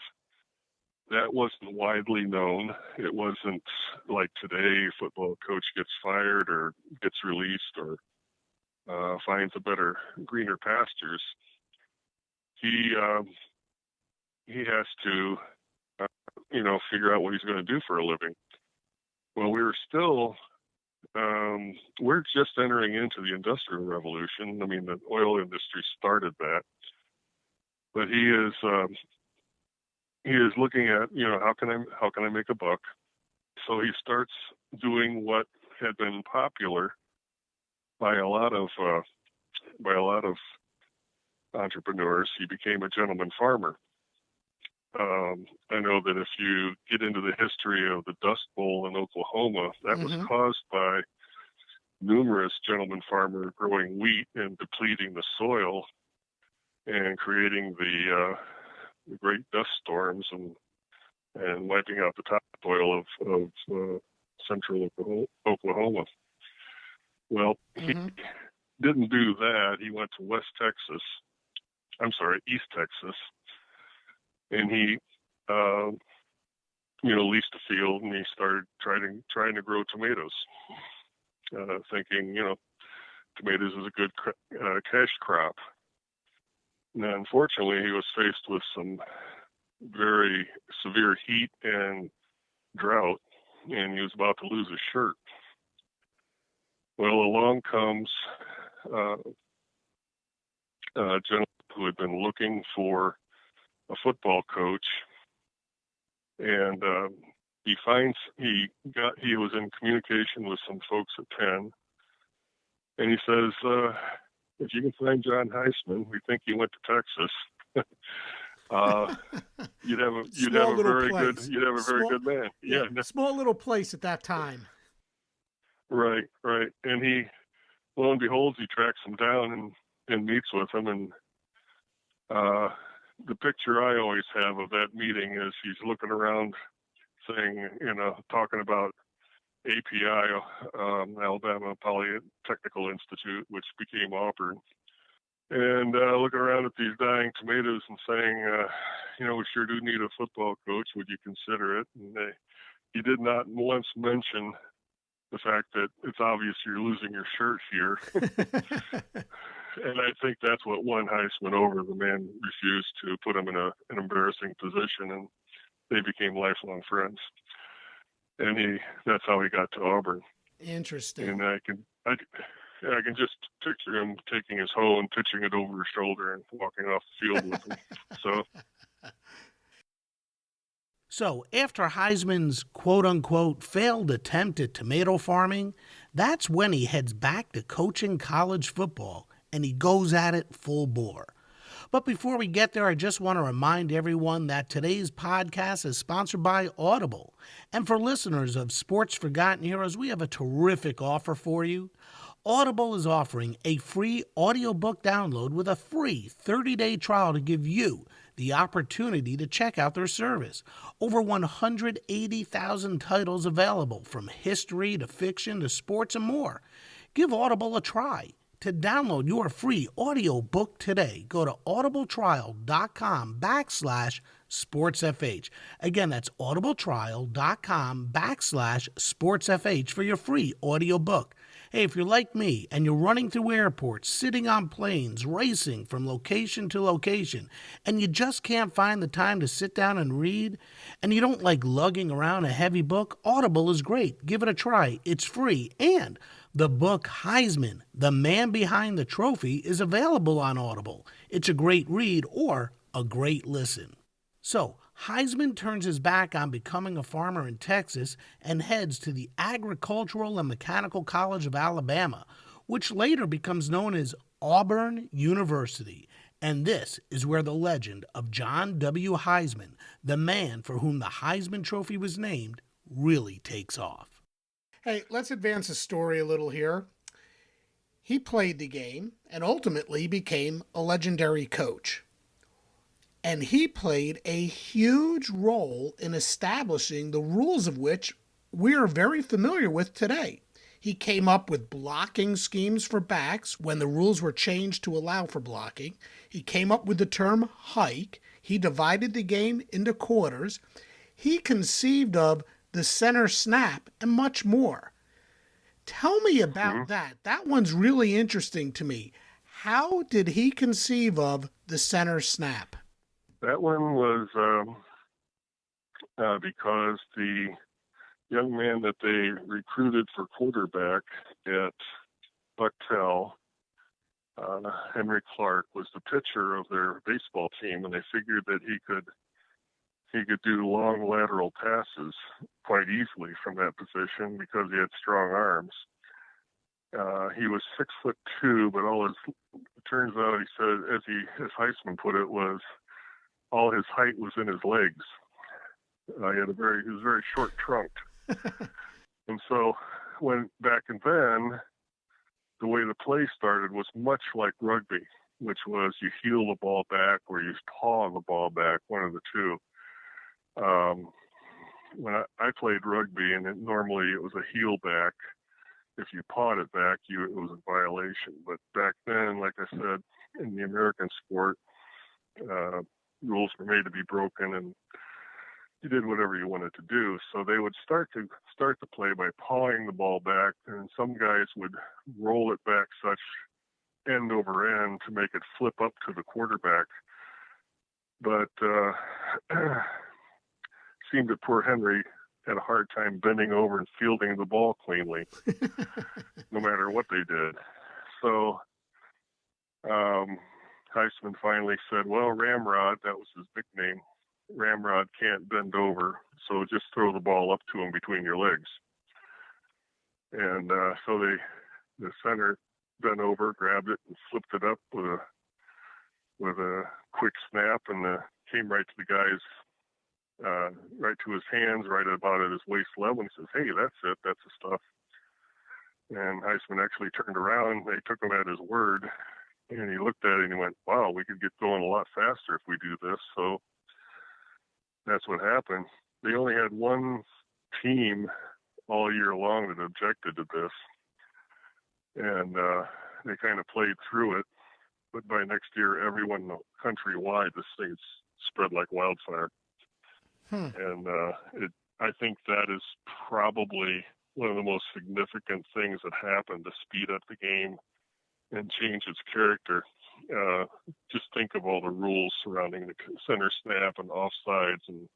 that wasn't widely known. It wasn't like today, football coach gets fired or gets released or finds a better, greener pastures. He has to, figure out what he's going to do for a living. Well, we're just entering into the Industrial Revolution. I mean, the oil industry started that, but he is looking at, how can I make a buck? So he starts doing what had been popular by a lot of entrepreneurs. He became a gentleman farmer. I know that if you get into the history of the Dust Bowl in Oklahoma, that was caused by numerous gentleman farmers growing wheat and depleting the soil and creating the great dust storms and wiping out the topsoil of central Oklahoma. Well, he didn't do that. He went to East Texas. And he, leased a field, and he started trying to grow tomatoes, thinking, tomatoes is a good cash crop. Now, unfortunately, he was faced with some very severe heat and drought, and he was about to lose his shirt. Well, along comes a gentleman who had been looking for a football coach, and he was in communication with some folks at Penn, and he says, if you can find John Heisman, we think he went to Texas. You'd have a very good man. Yeah, small little place at that time. Right. And he, lo and behold, he tracks him down and meets with him, and the picture I always have of that meeting is he's looking around saying, talking about API, Alabama Polytechnical Institute, which became Auburn, and looking around at these dying tomatoes and saying, we sure do need a football coach. Would you consider it? And he did not once mention the fact that it's obvious you're losing your shirt here. And I think that's what won Heisman over. The man refused to put him in an embarrassing position, and they became lifelong friends. And that's how he got to Auburn. Interesting. And I can just picture him taking his hoe and pitching it over his shoulder and walking off the field with him. So after Heisman's quote-unquote failed attempt at tomato farming, that's when he heads back to coaching college football, and he goes at it full bore. But before we get there, I just want to remind everyone that today's podcast is sponsored by Audible. And for listeners of Sports Forgotten Heroes, we have a terrific offer for you. Audible is offering a free audiobook download with a free 30-day trial to give you the opportunity to check out their service. Over 180,000 titles available, from history to fiction to sports and more. Give Audible a try. To download your free audiobook today, go to audibletrial.com/sportsfh. Again, that's audibletrial.com/sportsfh for your free audiobook. Hey, if you're like me and you're running through airports, sitting on planes, racing from location to location, and you just can't find the time to sit down and read, and you don't like lugging around a heavy book, Audible is great. Give it a try. It's free. And the book Heisman, The Man Behind the Trophy, is available on Audible. It's a great read or a great listen. So, Heisman turns his back on becoming a farmer in Texas and heads to the Agricultural and Mechanical College of Alabama, which later becomes known as Auburn University. And this is where the legend of John W. Heisman, the man for whom the Heisman Trophy was named, really takes off. Hey, let's advance the story a little here. He played the game and ultimately became a legendary coach. And he played a huge role in establishing the rules of which we are very familiar with today. He came up with blocking schemes for backs when the rules were changed to allow for blocking. He came up with the term hike. He divided the game into quarters. He conceived of the center snap, and much more. Tell me about that. That one's really interesting to me. How did he conceive of the center snap? That one was because the young man that they recruited for quarterback at Bucktel, Henry Clark, was the pitcher of their baseball team, and they figured that he could do long lateral passes quite easily from that position because he had strong arms. He was 6'2", but it turns out, he said, as Heisman put it, was all his height was in his legs. He was very short trunked. And so back then, the way the play started was much like rugby, which was you heel the ball back or you paw the ball back, one of the two. When I played rugby, and normally it was a heel back. If you pawed it back, it was a violation. But back then, like I said, in the American sport, rules were made to be broken, and you did whatever you wanted to do. So they would start the play by pawing the ball back, and some guys would roll it back such end over end to make it flip up to the quarterback. But seemed that poor Henry had a hard time bending over and fielding the ball cleanly, no matter what they did. So Heisman finally said, well, Ramrod, that was his nickname, Ramrod can't bend over, so just throw the ball up to him between your legs. And so the center bent over, grabbed it, and flipped it up with a quick snap, and came right to the guy's right to his hands, right about at his waist level, and he says, hey, that's it, that's the stuff. And Heisman actually turned around, they took him at his word, and he looked at it and he went, wow, we could get going a lot faster if we do this. So that's what happened. They only had one team all year long that objected to this, and they kind of played through it, but by next year, everyone countrywide, this thing spread like wildfire. And I think that is probably one of the most significant things that happened to speed up the game and change its character. Just think of all the rules surrounding the center snap and offsides and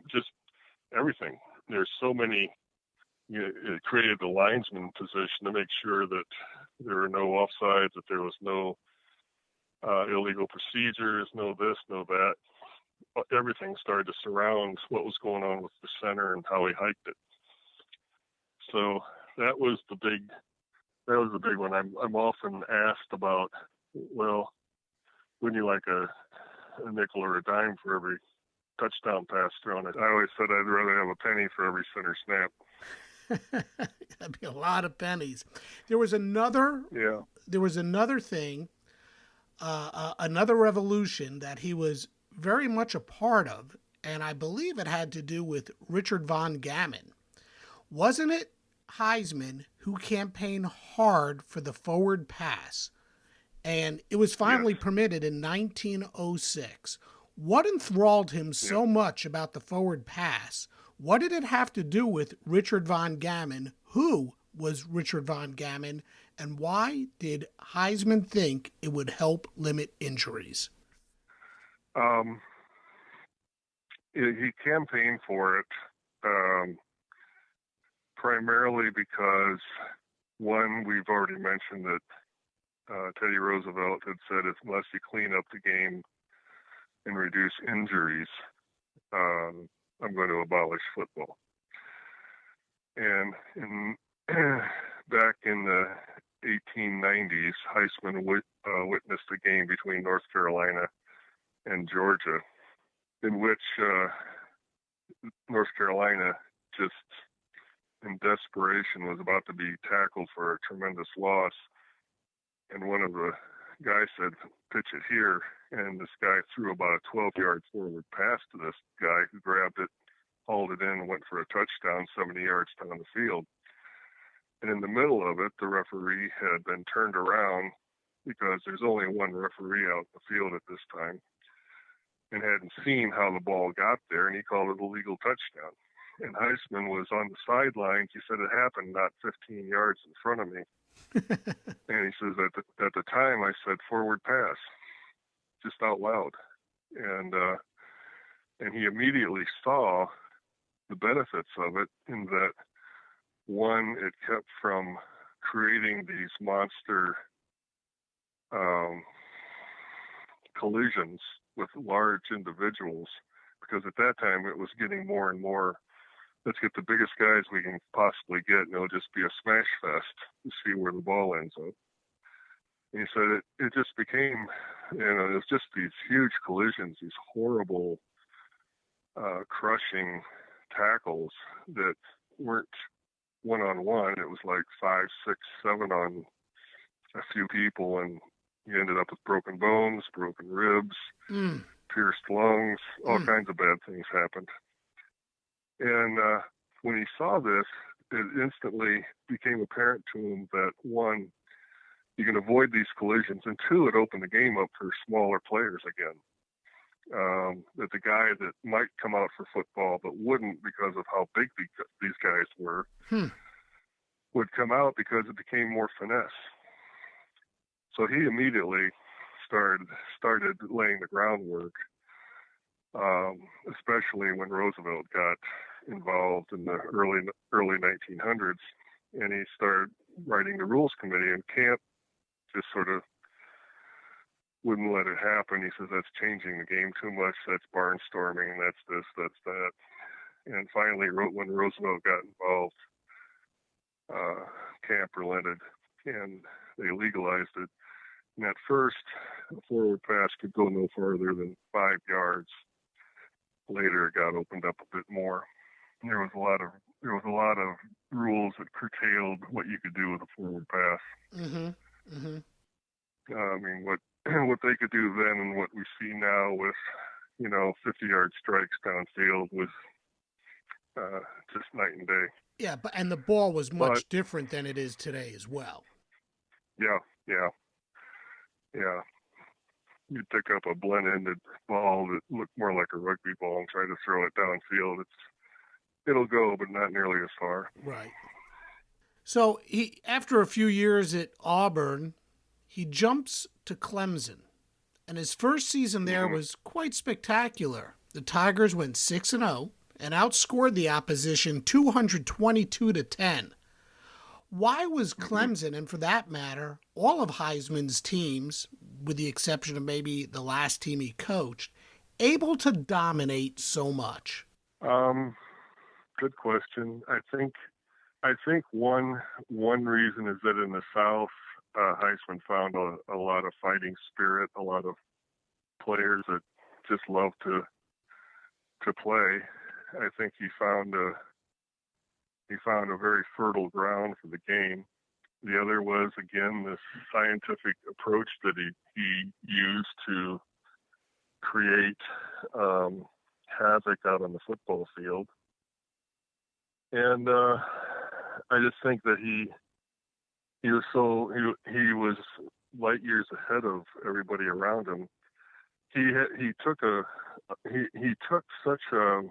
just everything. There's so many. It created the linesman position to make sure that there were no offsides, that there was no illegal procedures, no this, no that. Everything started to surround what was going on with the center and how he hiked it. So that was the big one. I'm often asked about, well, wouldn't you like a nickel or a dime for every touchdown pass thrown? I always said I'd rather have a penny for every center snap. That'd be a lot of pennies. There was another thing, another revolution that he was very much a part of, and I believe it had to do with Richard Von Gammon. Wasn't it Heisman who campaigned hard for the forward pass? And it was finally permitted in 1906. What enthralled him so much about the forward pass? What did it have to do with Richard Von Gammon? Who was Richard Von Gammon? And why did Heisman think it would help limit injuries? He campaigned for it primarily because, one, we've already mentioned that Teddy Roosevelt had said, unless you clean up the game and reduce injuries, I'm going to abolish football. And back in the 1890s, Heisman witnessed a game between North Carolina and Georgia, in which North Carolina, just in desperation, was about to be tackled for a tremendous loss. And one of the guys said, pitch it here. And this guy threw about a 12-yard forward pass to this guy, who grabbed it, hauled it in, and went for a touchdown 70 yards down the field. And in the middle of it, the referee had been turned around, because there's only one referee out in the field at this time, and hadn't seen how the ball got there, and he called it a legal touchdown. And Heisman was on the sidelines. He said, it happened not 15 yards in front of me. And he says, at the time, I said forward pass, just out loud. And he immediately saw the benefits of it, in that, one, it kept from creating these monster collisions with large individuals, because at that time it was getting more and more, let's get the biggest guys we can possibly get, and it'll just be a smash fest to see where the ball ends up. And he said it just became, it was just these huge collisions, these horrible, crushing tackles that weren't one-on-one. It was like 5, 6, 7 on a few people, and you ended up with broken bones, broken ribs, pierced lungs, all kinds of bad things happened. And when he saw this, it instantly became apparent to him that, one, you can avoid these collisions, and two, it opened the game up for smaller players again. That the guy that might come out for football but wouldn't, because of how big these guys were, would come out because it became more finesse. So he immediately started laying the groundwork, especially when Roosevelt got involved in the early 1900s, and he started writing the rules committee, and Camp just sort of wouldn't let it happen. He says, that's changing the game too much, that's barnstorming, that's this, that's that. And finally, when Roosevelt got involved, Camp relented, and they legalized it. And at first, a forward pass could go no further than 5 yards. Later, it got opened up a bit more. And there was a lot of rules that curtailed what you could do with a forward pass. I mean, what they could do then and what we see now with, 50-yard strikes downfield was just night and day. Yeah, and the ball was much different than it is today as well. Yeah. you'd pick up a blunt-ended ball that looked more like a rugby ball and try to throw it downfield. It'll go, but not nearly as far. Right. So after a few years at Auburn, he jumps to Clemson. And his first season there was quite spectacular. The Tigers went 6-0 and outscored the opposition 222-10. Why was Clemson, and for that matter, all of Heisman's teams, with the exception of maybe the last team he coached, able to dominate so much? Good question. I think one reason is that in the South, Heisman found a lot of fighting spirit, a lot of players that just love to play. I think he found a very fertile ground for the game. The other was, again, this scientific approach that he used to create havoc out on the football field. And I just think that he was light years ahead of everybody around him. He took such a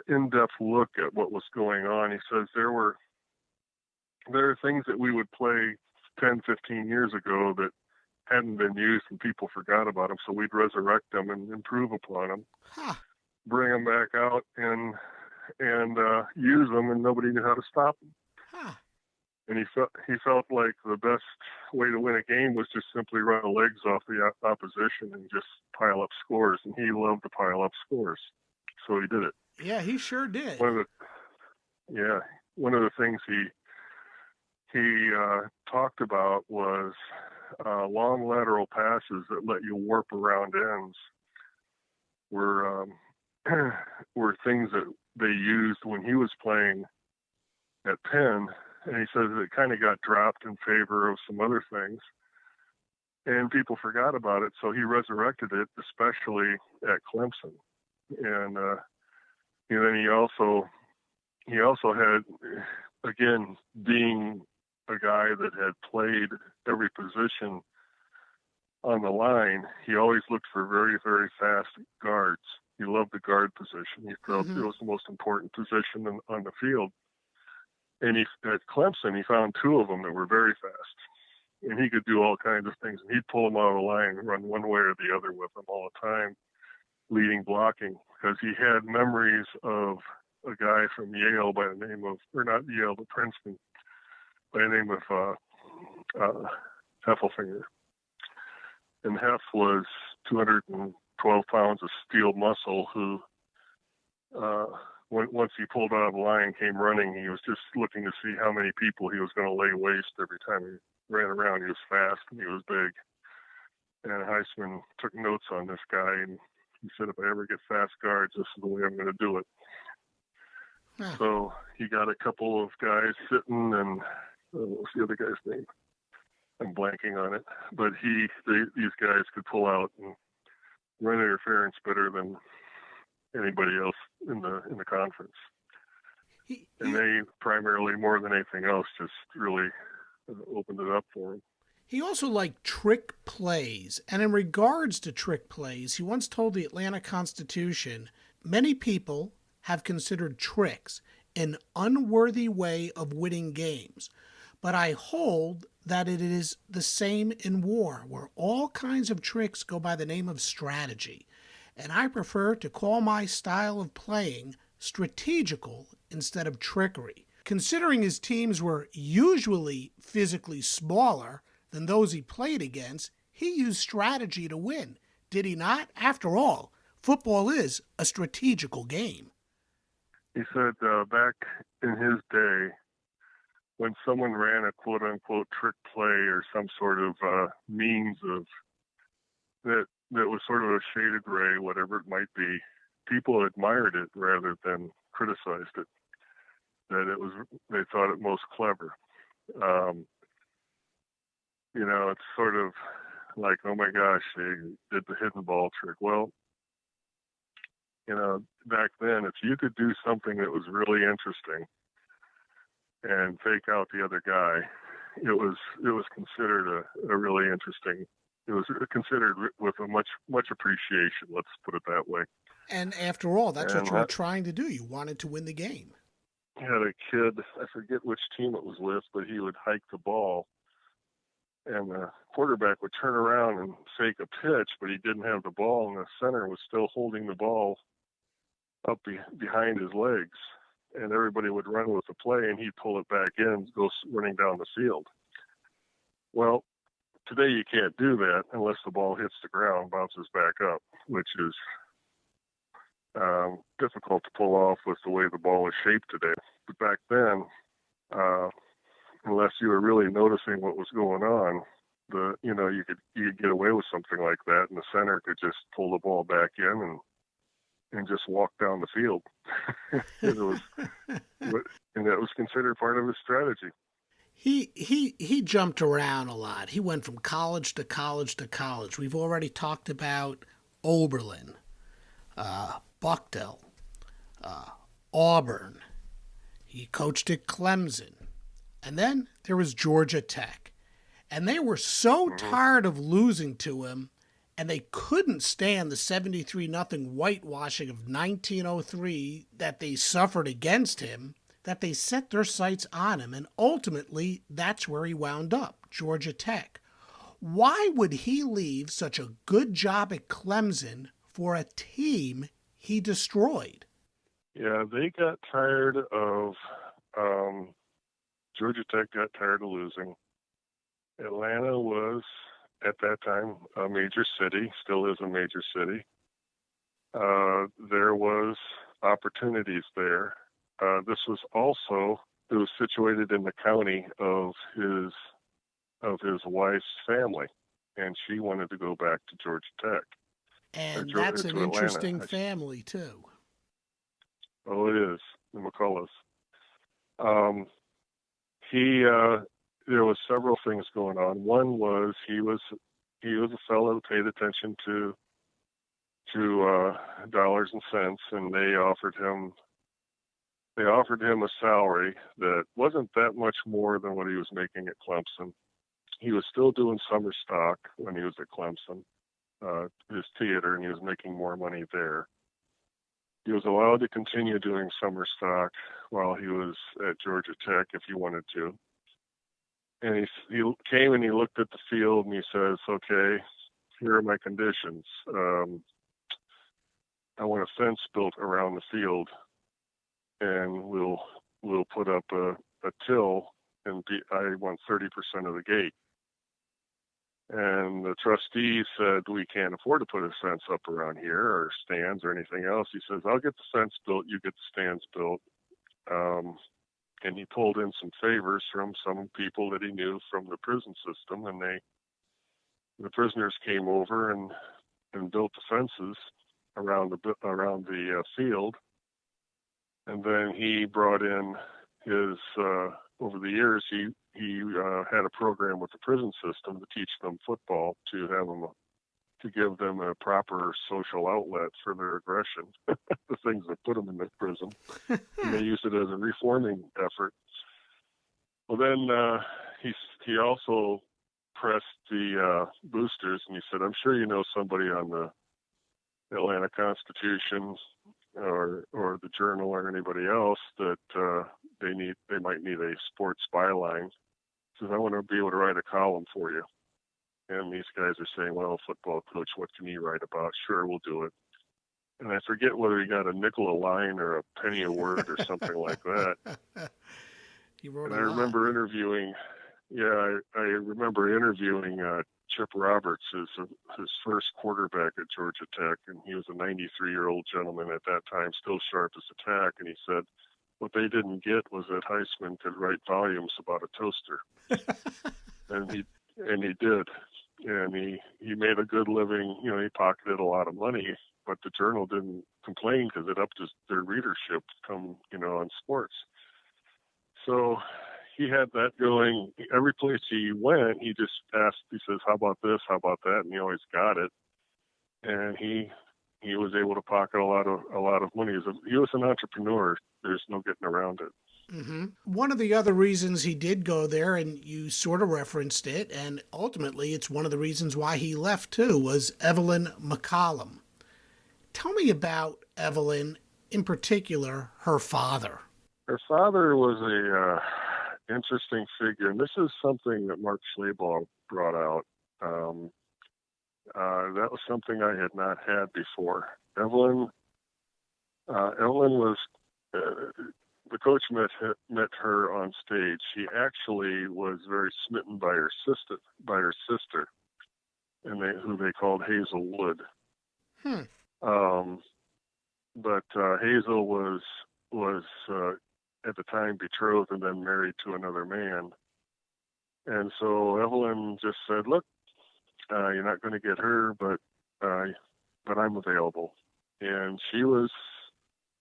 in-depth look at what was going on. He says there are things that we would play 10, 15 years ago that hadn't been used and people forgot about them, so we'd resurrect them and improve upon them, bring them back out and use them, and nobody knew how to stop them. And he felt like the best way to win a game was just simply run the legs off the opposition and just pile up scores, and he loved to pile up scores, so he did it. Yeah, he sure did. One of the things he talked about was long lateral passes that let you warp around ends were things that they used when he was playing at Penn, and he says it kind of got dropped in favor of some other things, and people forgot about it, so he resurrected it, especially at Clemson. And then he also had, again, being a guy that had played every position on the line, he always looked for very, very fast guards. He loved the guard position. He felt it was the most important position on the field. And at Clemson, he found two of them that were very fast. And he could do all kinds of things. And he'd pull them out of the line and run one way or the other with them all the time, leading blocking, because he had memories of a guy from Yale by the name of, or not Yale, but Princeton, by the name of Heffelfinger. And Hef was 212 pounds of steel muscle who, once he pulled out of the line, came running, he was just looking to see how many people he was going to lay waste every time he ran around. He was fast and he was big. And Heisman took notes on this guy, and he said, if I ever get fast guards, this is the way I'm going to do it. So he got a couple of guys sitting, and what's the other guy's name? I'm blanking on it. But these guys could pull out and run interference better than anybody else in the conference. And they primarily, more than anything else, just really opened it up for him. He also liked trick plays, and in regards to trick plays, he once told the Atlanta Constitution, many people have considered tricks an unworthy way of winning games, but I hold that it is the same in war, where all kinds of tricks go by the name of strategy, and I prefer to call my style of playing strategical instead of trickery. Considering his teams were usually physically smaller than those he played against, he used strategy to win, did he not? After all, football is a strategical game. He said back in his day, when someone ran a quote-unquote trick play or some sort of means of that was sort of a shade of gray, whatever it might be, people admired it rather than criticized it. That they thought it most clever. It's sort of like, oh my gosh, they did the hidden ball trick. Well, back then, if you could do something that was really interesting and fake out the other guy, it was considered a really interesting it was considered with a much appreciation. Let's put it that way. And after all, that's what And you were trying to do. You wanted to win the game. had a kid, I forget which team it was with, but he would hike the ball, and the quarterback would turn around and fake a pitch, but he didn't have the ball, and the center was still holding the ball up behind his legs. And everybody would run with the play, and he'd pull it back in and go running down the field. Well, today you can't do that unless the ball hits the ground, bounces back up, which is difficult to pull off with the way the ball is shaped today. But back then, unless you were really noticing what was going on, you could get away with something like that, and the center could just pull the ball back in and just walk down the field. And that was considered part of his strategy. He jumped around a lot. He went from college to college to college. We've already talked about Oberlin, Bucknell, Auburn. He coached at Clemson. And then there was Georgia Tech. And they were so tired of losing to him, and they couldn't stand the 73-0 whitewashing of 1903 that they suffered against him, that they set their sights on him. And ultimately, that's where he wound up, Georgia Tech. Why would he leave such a good job at Clemson for a team he destroyed? Yeah, they got tired of, Georgia Tech got tired of losing. Atlanta was, at that time, a major city, still is a major city. There was opportunities there. This was also, it was situated in the county of his wife's family, and she wanted to go back to Georgia Tech. And that's an interesting family, too. Oh, it is, the McCullough. There was several things going on. One was he was a fellow who paid attention to dollars and cents, and they offered him a salary that wasn't that much more than what he was making at Clemson. He was still doing summer stock when he was at Clemson, his theater, and he was making more money there. He was allowed to continue doing summer stock while he was at Georgia Tech if he wanted to. And he came and he looked at the field and he says, okay, here are my conditions. I want a fence built around the field, and we'll put up a till, and I want 30% of the gate. And the trustee said, we can't afford to put a fence up around here or stands or anything else. He says, I'll get the fence built, you get the stands built. And he pulled in some favors from some people that he knew from the prison system, and the prisoners came over and built the fences around the field. And then he brought in his over the years he had a program with the prison system to teach them football, to give them a proper social outlet for their aggression, the things that put them in the prison. And they used it as a reforming effort. Well, then he also pressed the boosters, and he said, I'm sure you know somebody on the Atlanta Constitution or the Journal or anybody else that they might need a sports byline. He says, I want to be able to write a column for you. And these guys are saying, well, football coach, what can you write about? Sure, we'll do it. And I forget whether he got a nickel a line or a penny a word or something like that. He wrote and I remember interviewing Chip Roberts, his first quarterback at Georgia Tech, and he was a 93-year-old gentleman at that time, still sharp as a tack, and he said what they didn't get was that Heisman could write volumes about a toaster. and he did. And he made a good living. He pocketed a lot of money, but the Journal didn't complain because it upped their readership on sports. So he had that going. Every place he went, he just asked, he says, how about this? How about that? And he always got it. And he was able to pocket a lot of money. He was an entrepreneur. There's no getting around it. One of the other reasons he did go there, and you sort of referenced it, and ultimately it's one of the reasons why he left too, was Evelyn Mccollum. Tell me about Evelyn, in particular, her father. Her father was a interesting figure, and this is something that Mark Schlabach brought out. Um, that was something I had not had before. Evelyn was the coach met her on stage. She actually was very smitten by her sister, and who they called Hazel Wood. But Hazel was at the time betrothed and then married to another man. And so Evelyn just said, "Look, you're not going to get her, but I'm available." And she was,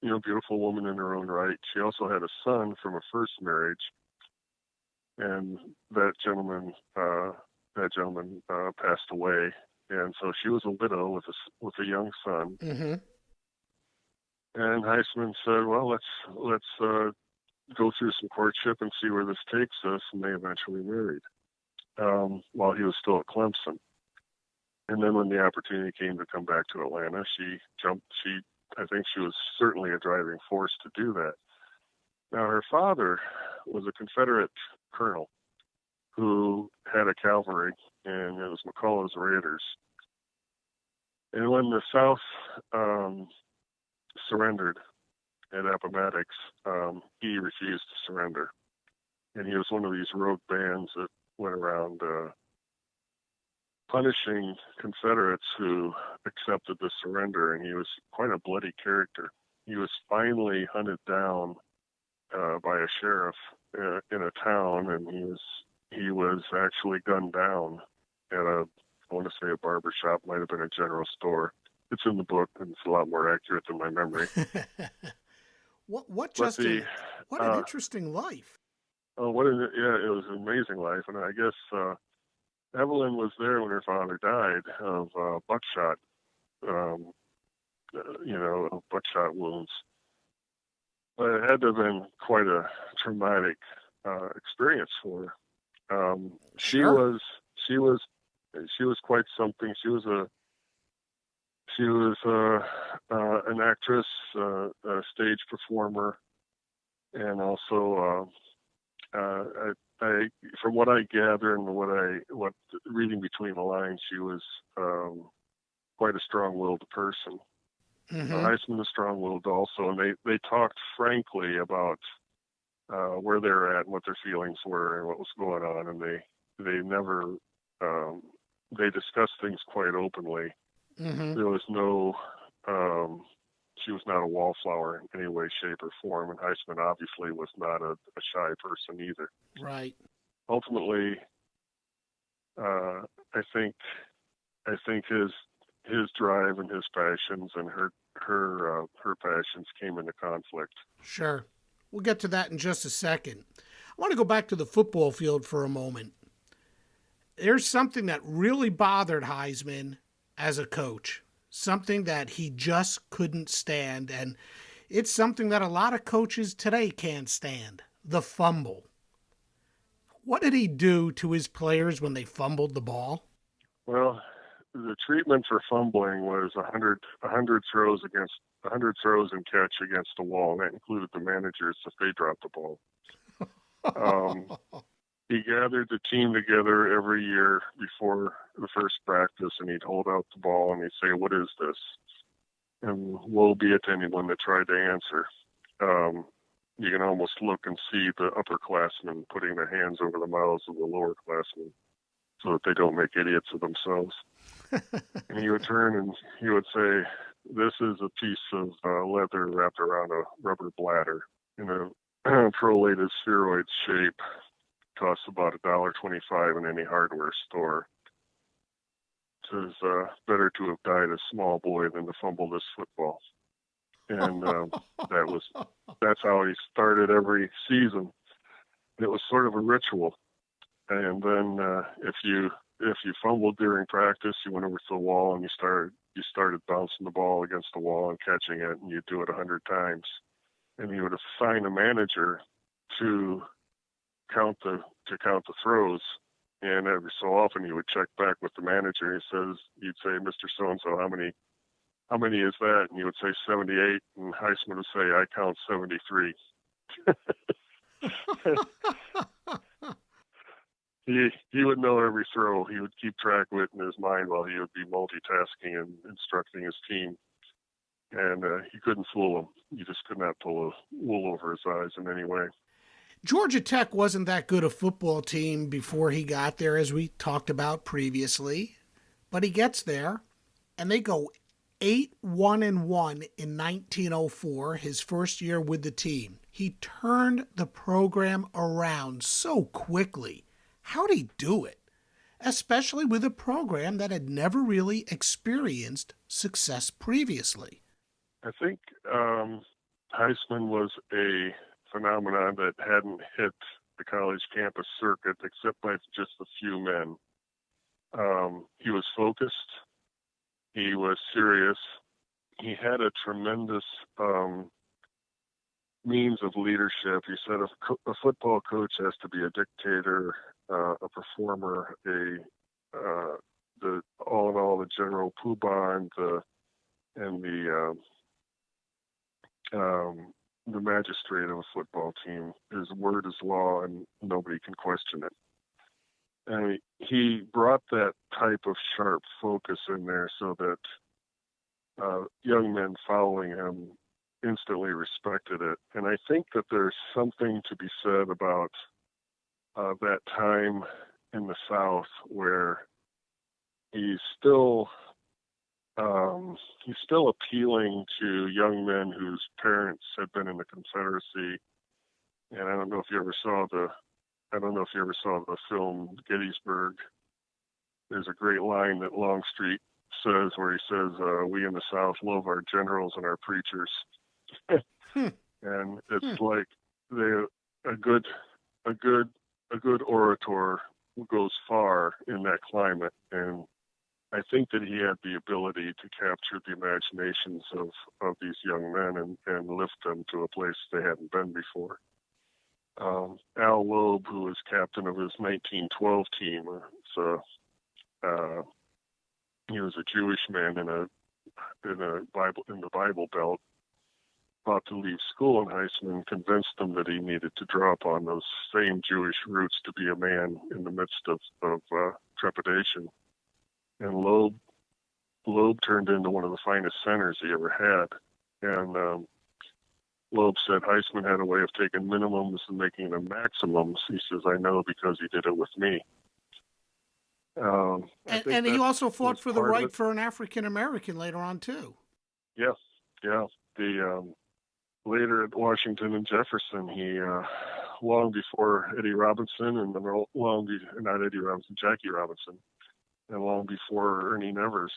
a beautiful woman in her own right. She also had a son from a first marriage, and that gentleman passed away, and so she was a widow with a young son. Mm-hmm. And Heisman said, "Well, let's go through some courtship and see where this takes us." And they eventually married while he was still at Clemson. And then when the opportunity came to come back to Atlanta, I think she was certainly a driving force to do that. Now, her father was a Confederate colonel who had a cavalry, and it was McCullough's Raiders. And when the South surrendered at Appomattox, he refused to surrender. And he was one of these rogue bands that went around punishing Confederates who accepted the surrender, and he was quite a bloody character. He was finally hunted down by a sheriff in a town, and he was actually gunned down at I want to say a barber shop, might have been a general store. It's in the book, and it's a lot more accurate than my memory. What an interesting life. Oh, it was an amazing life, and I guess Evelyn was there when her father died of buckshot, buckshot wounds. But it had to have been quite a traumatic experience for her. Sure. She was quite something. She was an actress, a stage performer, and also from what I gather and what reading between the lines, she was quite a strong-willed person. Mm-hmm. Heisman was strong-willed also, and they talked frankly about where they're at and what their feelings were and what was going on, and they never they discussed things quite openly. Mm-hmm. There was no she was not a wallflower in any way, shape, or form, and Heisman obviously was not a shy person either. Right. Ultimately, I think his drive and his passions and her passions came into conflict. Sure. We'll get to that in just a second. I want to go back to the football field for a moment. There's something that really bothered Heisman as a coach, something that he just couldn't stand, and it's something that a lot of coaches today can't stand, the fumble. What did he do to his players when they fumbled the ball? Well, the treatment for fumbling was 100 throws and catch against the wall. That included the managers if they dropped the ball. He gathered the team together every year before the first practice, and he'd hold out the ball and he'd say, "What is this?" And woe be it to anyone that tried to answer. You can almost look and see the upperclassmen putting their hands over the mouths of the lowerclassmen so that they don't make idiots of themselves. And he would turn and he would say, "This is a piece of leather wrapped around a rubber bladder in a prolated spheroid shape. Costs about $1.25 in any hardware store. It says, better to have died a small boy than to fumble this football." And that's how he started every season. It was sort of a ritual. And then if you fumbled during practice, you went over to the wall and you started bouncing the ball against the wall and catching it, and you'd do it 100 times. And he would assign a manager to count the throws. And every so often he would check back with the manager. He'd say, Mr. So-and-so, how many is that? And he would say 78. And Heisman would say, I count 73. He would know every throw. He would keep track of it in his mind while he would be multitasking and instructing his team. And he couldn't fool him. You just could not pull a wool over his eyes in any way. Georgia Tech wasn't that good a football team before he got there, as we talked about previously. But he gets there, and they go 8-1-1 in 1904, his first year with the team. He turned the program around so quickly. How'd he do it? Especially with a program that had never really experienced success previously. I think Heisman was a phenomenon that hadn't hit the college campus circuit except by just a few men. He was focused. He was serious. He had a tremendous means of leadership. He said a football coach has to be a dictator, a performer, all in all, the general poobah and the magistrate of a football team. His word is law, and nobody can question it. And he brought that type of sharp focus in there so that young men following him instantly respected it. And I think that there's something to be said about that time in the South where he's still appealing to young men whose parents had been in the Confederacy. And I don't know if you ever saw the film Gettysburg. There's a great line that Longstreet says where he says, "We in the South love our generals and our preachers." And it's like a good orator goes far in that climate, and I think that he had the ability to capture the imaginations of these young men and lift them to a place they hadn't been before. Al Loeb, who was captain of his 1912 team, he was a Jewish man in the Bible Belt, about to leave school, and Heisman convinced him that he needed to draw upon those same Jewish roots to be a man in the midst of trepidation. And Loeb turned into one of the finest centers he ever had. And Loeb said Heisman had a way of taking minimums and making them maximums. He says, I know because he did it with me. And he also fought for the right for an African American later on too. Yes, yeah. Later at Washington and Jefferson, he long before Eddie Robinson and Jackie Robinson, and long before Ernie Nevers,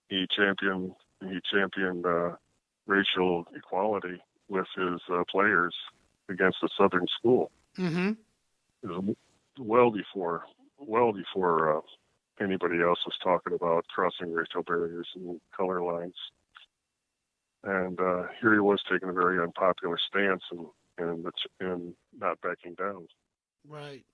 he championed racial equality with his players against a Southern school. Mm-hmm. It was well before anybody else was talking about crossing racial barriers and color lines. And here he was taking a very unpopular stance and not backing down. Right.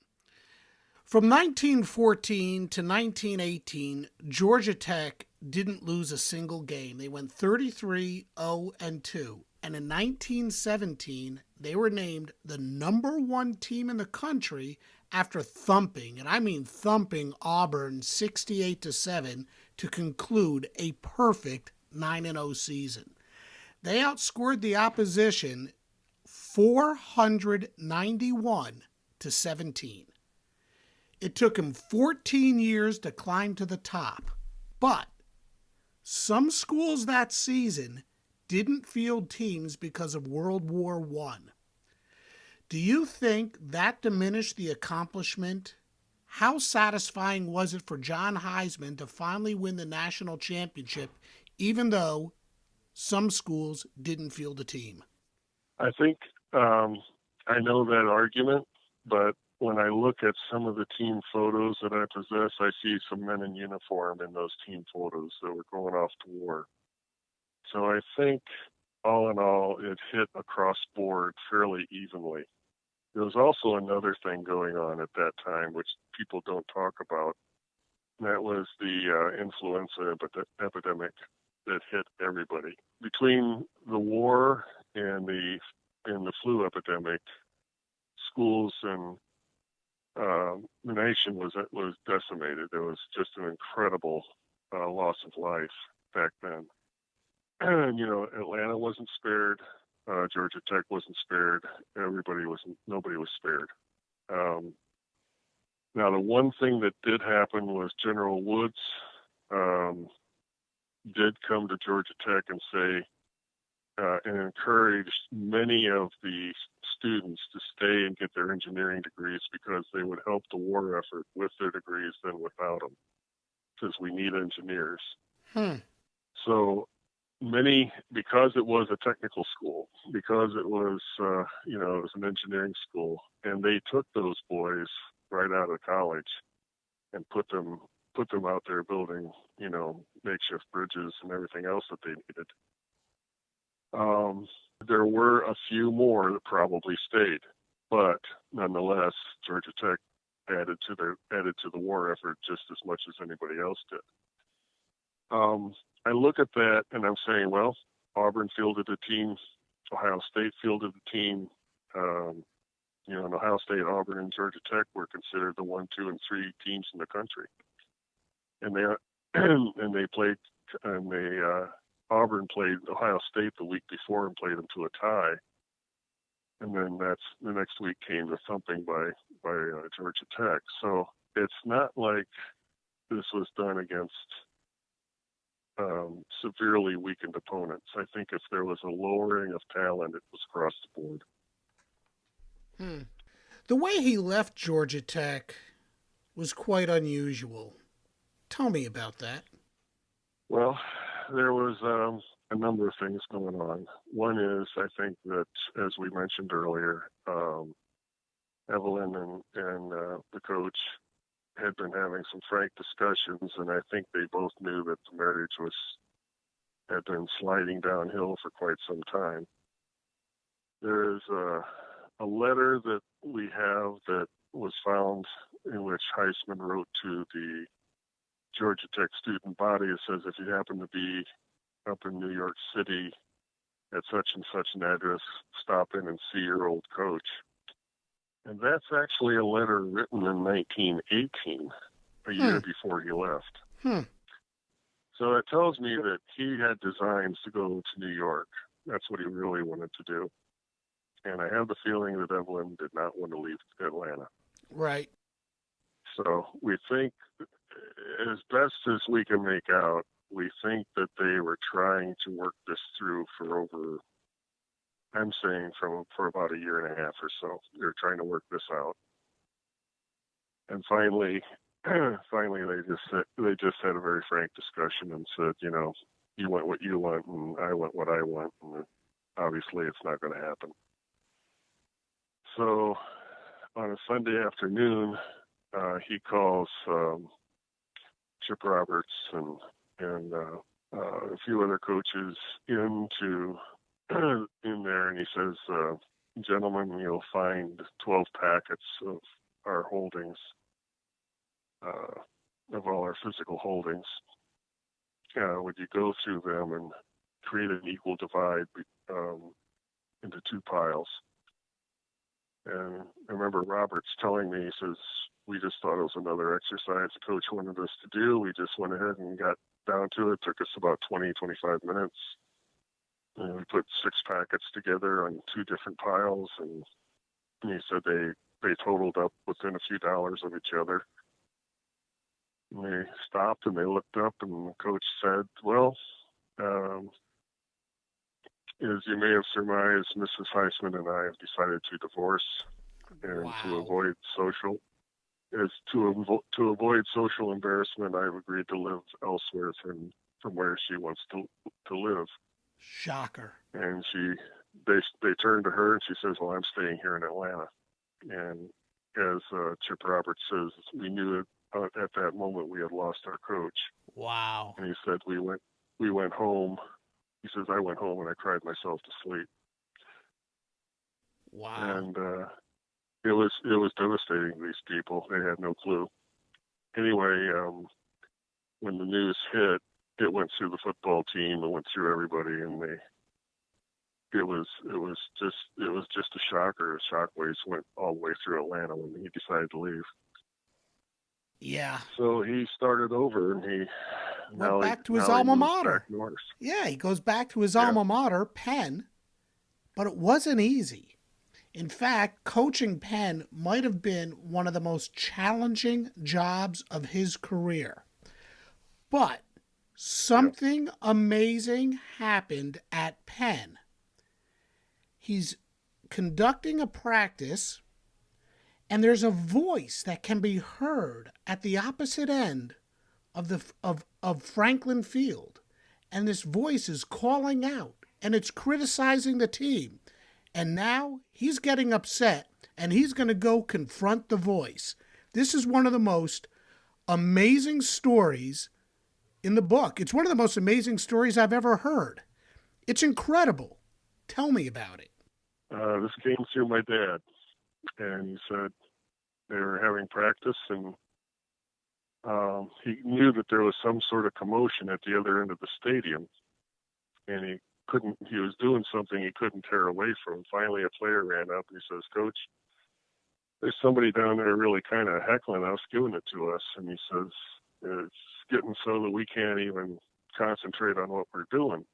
From 1914 to 1918, Georgia Tech didn't lose a single game. They went 33-0-2. And in 1917, they were named the number one team in the country after thumping, and I mean thumping, Auburn 68-7 to conclude a perfect 9-0 season. They outscored the opposition 491-17. It took him 14 years to climb to the top, but some schools that season didn't field teams because of World War I. Do you think that diminished the accomplishment? How satisfying was it for John Heisman to finally win the national championship, even though some schools didn't field a team? I think I know that argument, but when I look at some of the team photos that I possess, I see some men in uniform in those team photos that were going off to war. So I think all in all, it hit across board fairly evenly. There was also another thing going on at that time, which people don't talk about. And that was the influenza epidemic that hit everybody. Between the war and the flu epidemic, schools and the nation was decimated. There was just an incredible loss of life back then. And, Atlanta wasn't spared. Georgia Tech wasn't spared. Nobody was spared. Now, the one thing that did happen was General Woods did come to Georgia Tech and say, and encouraged many of the students to stay and get their engineering degrees because they would help the war effort with their degrees than without them, because we need engineers. So many, because it was a technical school, because it was, it was an engineering school, and they took those boys right out of college and put them out there building, makeshift bridges and everything else that they needed. There were a few more that probably stayed, but nonetheless, Georgia Tech added to the war effort just as much as anybody else did. I look at that and I'm saying, well, Auburn fielded a team, Ohio State fielded a team. And Ohio State, Auburn, and Georgia Tech were considered the 1, 2, and 3 teams in the country, and they played, and Auburn played Ohio State the week before and played them to a tie. And then the next week came the thumping by Georgia Tech. So it's not like this was done against severely weakened opponents. I think if there was a lowering of talent, it was across the board. The way he left Georgia Tech was quite unusual. Tell me about that. Well, there was a number of things going on. One is, I think that, as we mentioned earlier, Evelyn and the coach had been having some frank discussions, and I think they both knew that the marriage had been sliding downhill for quite some time. There is a letter that we have that was found in which Heisman wrote to the Georgia Tech student body. It says, if you happen to be up in New York City at such and such an address, stop in and see your old coach. And that's actually a letter written in 1918, a year before he left. So it tells me that he had designs to go to New York. That's what he really wanted to do. And I have the feeling that Evelyn did not want to leave Atlanta. Right. So we think, as best as we can make out, we think that they were trying to work this through for over, I'm saying for about a year and a half or so. They're trying to work this out. And finally they just had a very frank discussion and said, you want what you want and I want what I want, and obviously it's not going to happen. So on a Sunday afternoon, he calls Chip Roberts and a few other coaches in there, and he says, gentlemen, you'll find 12 packets of our holdings, of all our physical holdings. Would you go through them and create an equal divide into 2 piles? And I remember Roberts telling me, he says, we just thought it was another exercise the coach wanted us to do. We just went ahead and got down to it. It took us about 20, 25 minutes. And we put 6 packets together on 2 different piles. And he said they totaled up within a few dollars of each other. And they stopped and they looked up, and the coach said, well, as you may have surmised, Mrs. Heisman and I have decided to divorce, and to avoid social embarrassment, I've agreed to live elsewhere from where she wants to live. Shocker. And they turned to her and she says, well, I'm staying here in Atlanta. And as Chip Roberts says, we knew at that moment we had lost our coach. Wow. And he said we went home, He says, I went home and I cried myself to sleep. Wow. And it was devastating to these people. They had no clue. Anyway, when the news hit, it went through the football team, it went through everybody, and it was just a shocker. Shockwaves went all the way through Atlanta when he decided to leave. Yeah. So he started over, and he went back to his alma mater. Yeah, he goes back to his alma mater, Penn, but it wasn't easy. In fact, coaching Penn might have been one of the most challenging jobs of his career. But something amazing happened at Penn. He's conducting a practice, and there's a voice that can be heard at the opposite end of Franklin Field. And this voice is calling out, and it's criticizing the team. And now he's getting upset, and he's going to go confront the voice. This is one of the most amazing stories in the book. It's one of the most amazing stories I've ever heard. It's incredible. Tell me about it. This came through my dad, and he said they were having practice, and he knew that there was some sort of commotion at the other end of the stadium, and he was doing something he couldn't tear away from. Finally, a player ran up and he says, Coach, there's somebody down there really kind of heckling us, giving it to us. And he says, it's getting so that we can't even concentrate on what we're doing.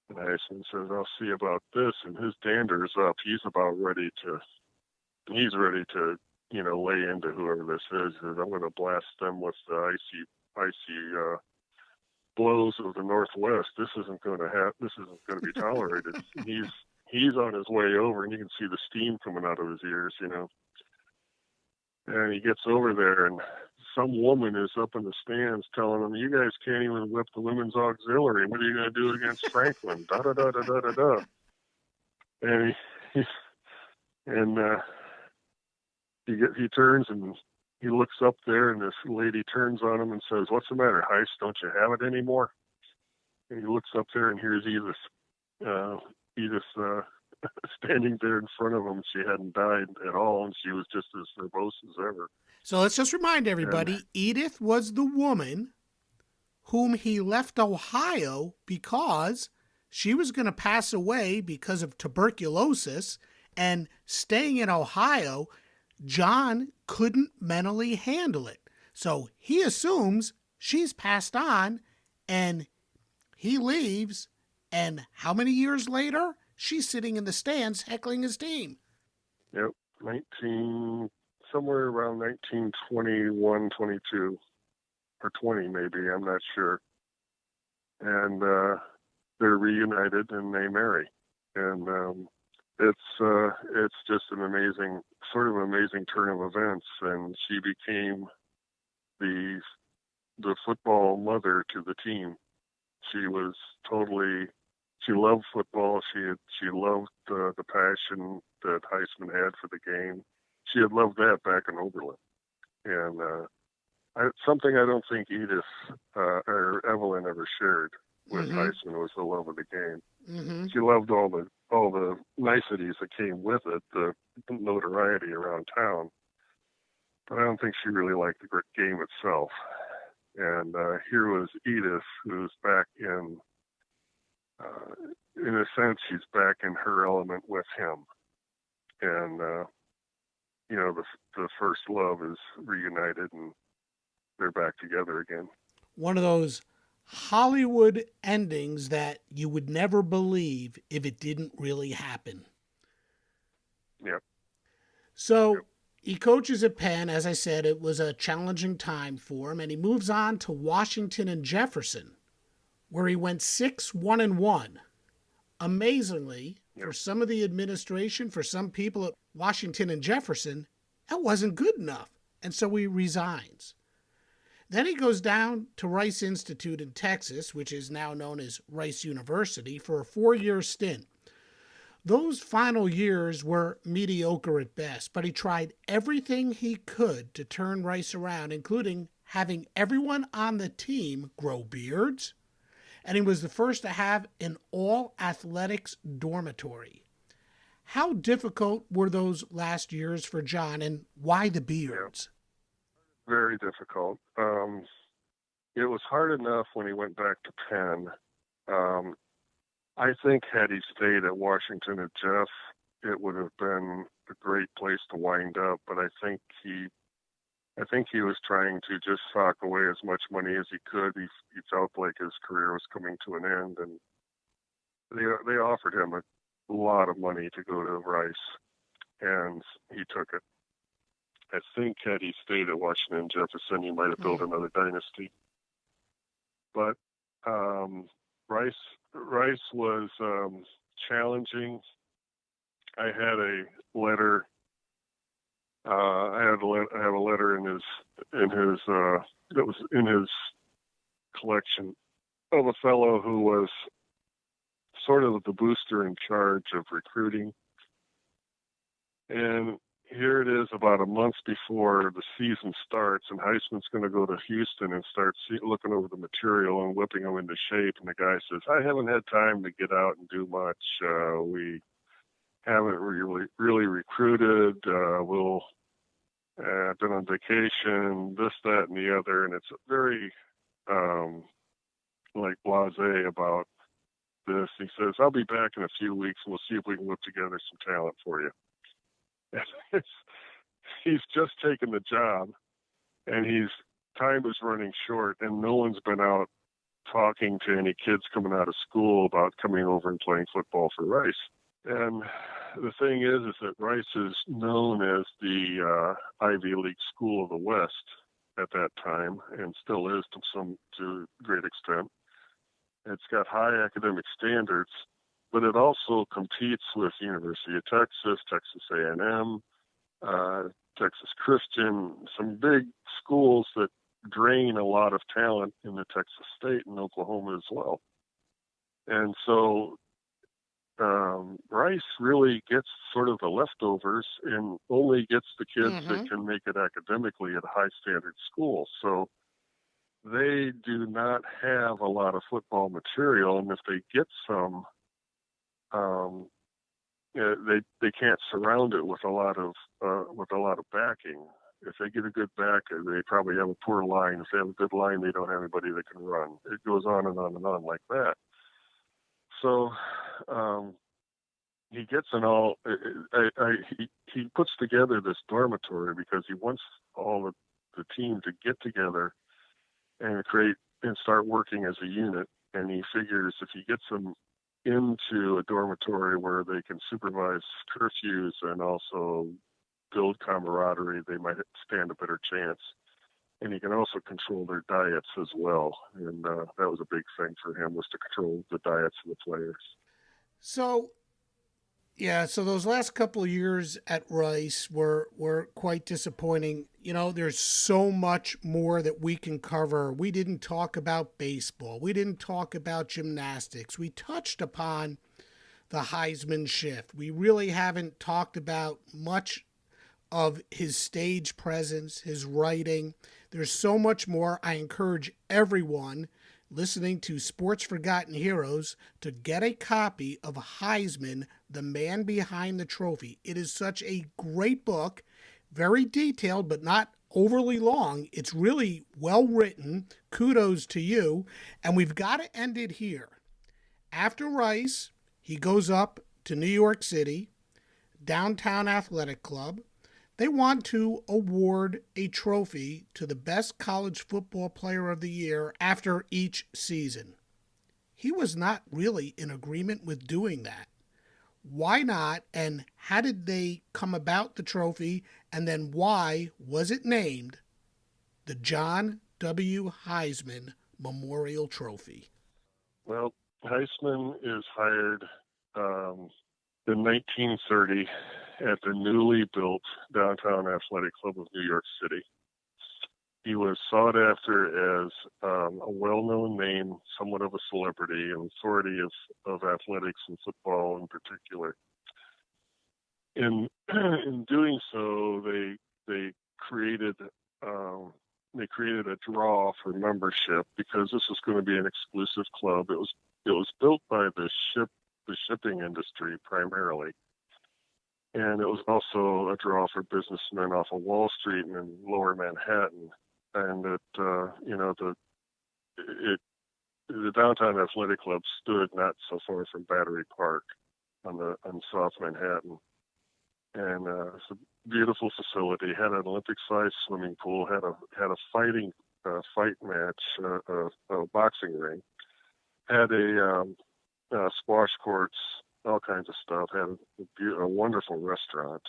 And Heisman says, I'll see about this. And his dander's up. He's ready to, lay into whoever this is. He says, I'm going to blast them with the icy blows of the Northwest. This isn't going to be tolerated. He's on his way over, and you can see the steam coming out of his ears, And he gets over there, and some woman is up in the stands telling him, "You guys can't even whip the women's auxiliary. What are you going to do against Franklin?" Da da da da da da da. And he turns and he looks up there, and this lady turns on him and says, "What's the matter, Heist? Don't you have it anymore?" And he looks up there and hears Edith standing there in front of him. She hadn't died at all, and she was just as verbose as ever. So let's just remind everybody, Edith was the woman whom he left Ohio because she was going to pass away because of tuberculosis, and staying in Ohio, John couldn't mentally handle it. So he assumes she's passed on, and he leaves, and how many years later? She's sitting in the stands heckling his team. Yep, somewhere around 1921, 22, or 20 maybe, I'm not sure. And they're reunited and they marry. And it's just an amazing turn of events. And she became the football mother to the team. She loved football. She loved the passion that Heisman had for the game. She had loved that back in Oberlin. And something I don't think Edith or Evelyn ever shared with Heisman was the love of the game. Mm-hmm. She loved all the niceties that came with it, the notoriety around town. But I don't think she really liked the game itself. And here was Edith, who's back in a sense, she's back in her element with him. And, the first love is reunited and they're back together again. One of those Hollywood endings that you would never believe if it didn't really happen. Yep. So he coaches at Penn. As I said, it was a challenging time for him, and he moves on to Washington and Jefferson, where he went 6-1-1. Amazingly, for some of the administration, for some people at Washington and Jefferson, that wasn't good enough, and so he resigns. Then he goes down to Rice Institute in Texas, which is now known as Rice University, for a 4-year stint. Those final years were mediocre at best, but he tried everything he could to turn Rice around, including having everyone on the team grow beards and he was the first to have an all-athletics dormitory. How difficult were those last years for John, and why the Beards? Very difficult. It was hard enough when he went back to Penn. I think had he stayed at Washington and Jeff, it would have been a great place to wind up. But I think he was trying to just sock away as much money as he could. He felt like his career was coming to an end, and they offered him a lot of money to go to Rice, and he took it. I think had he stayed at Washington and Jefferson, he might have built another dynasty. But Rice was challenging. I had a letter. I have a letter in his that was in his collection of a fellow who was sort of the booster in charge of recruiting. And here it is about a month before the season starts, and Heisman's going to go to Houston and start looking over the material and whipping them into shape. And the guy says, I haven't had time to get out and do much. We haven't really recruited. We'll been on vacation, this, that, and the other. And it's very like blasé about this. He says, I'll be back in a few weeks, and we'll see if we can whip together some talent for you. He's just taken the job, and time is running short, and no one's been out talking to any kids coming out of school about coming over and playing football for Rice. And the thing is that Rice is known as the Ivy League school of the West at that time, and still is to a great extent. It's got high academic standards, but it also competes with University of Texas, Texas A&M, Texas Christian, some big schools that drain a lot of talent in the Texas state and Oklahoma as well. And so Rice really gets sort of the leftovers and only gets the kids that can make it academically at a high standard school. So they do not have a lot of football material, and if they get some, they can't surround it with a lot of backing. If they get a good backer, they probably have a poor line. If they have a good line, they don't have anybody that can run. It goes on and on and on like that. So he gets he puts together this dormitory because he wants all of the team to get together and start working as a unit. And he figures if he gets them into a dormitory where they can supervise curfews and also build camaraderie, they might stand a better chance. And he can also control their diets as well. And that was a big thing for him, was to control the diets of the players. So those last couple of years at Rice were quite disappointing. You know, there's so much more that we can cover. We didn't talk about baseball. We didn't talk about gymnastics. We touched upon the Heisman shift. We really haven't talked about much of his stage presence, his writing. There's so much more. I encourage everyone listening to Sports Forgotten Heroes to get a copy of Heisman, The Man Behind the Trophy. It is such a great book, very detailed, but not overly long. It's really well written. Kudos to you. And we've got to end it here. After Rice, he goes up to New York City, Downtown Athletic Club. They want to award a trophy to the best college football player of the year after each season. He was not really in agreement with doing that. Why not? And how did they come about the trophy? And then why was it named the John W. Heisman Memorial Trophy? Well, Heisman is hired in 1930 at the newly built Downtown Athletic Club of New York City. He was sought after as a well-known name, somewhat of a celebrity, an authority of athletics and football in particular. In doing so, they created they created a draw for membership because this was going to be an exclusive club. It was built by the shipping industry primarily, and it was also a draw for businessmen off of Wall Street and in Lower Manhattan. And the Downtown Athletic Club stood not so far from Battery Park on South Manhattan. And it's a beautiful facility. Had an Olympic-sized swimming pool. Had a fight match, a boxing ring. Had a squash courts, all kinds of stuff. Had a wonderful restaurant.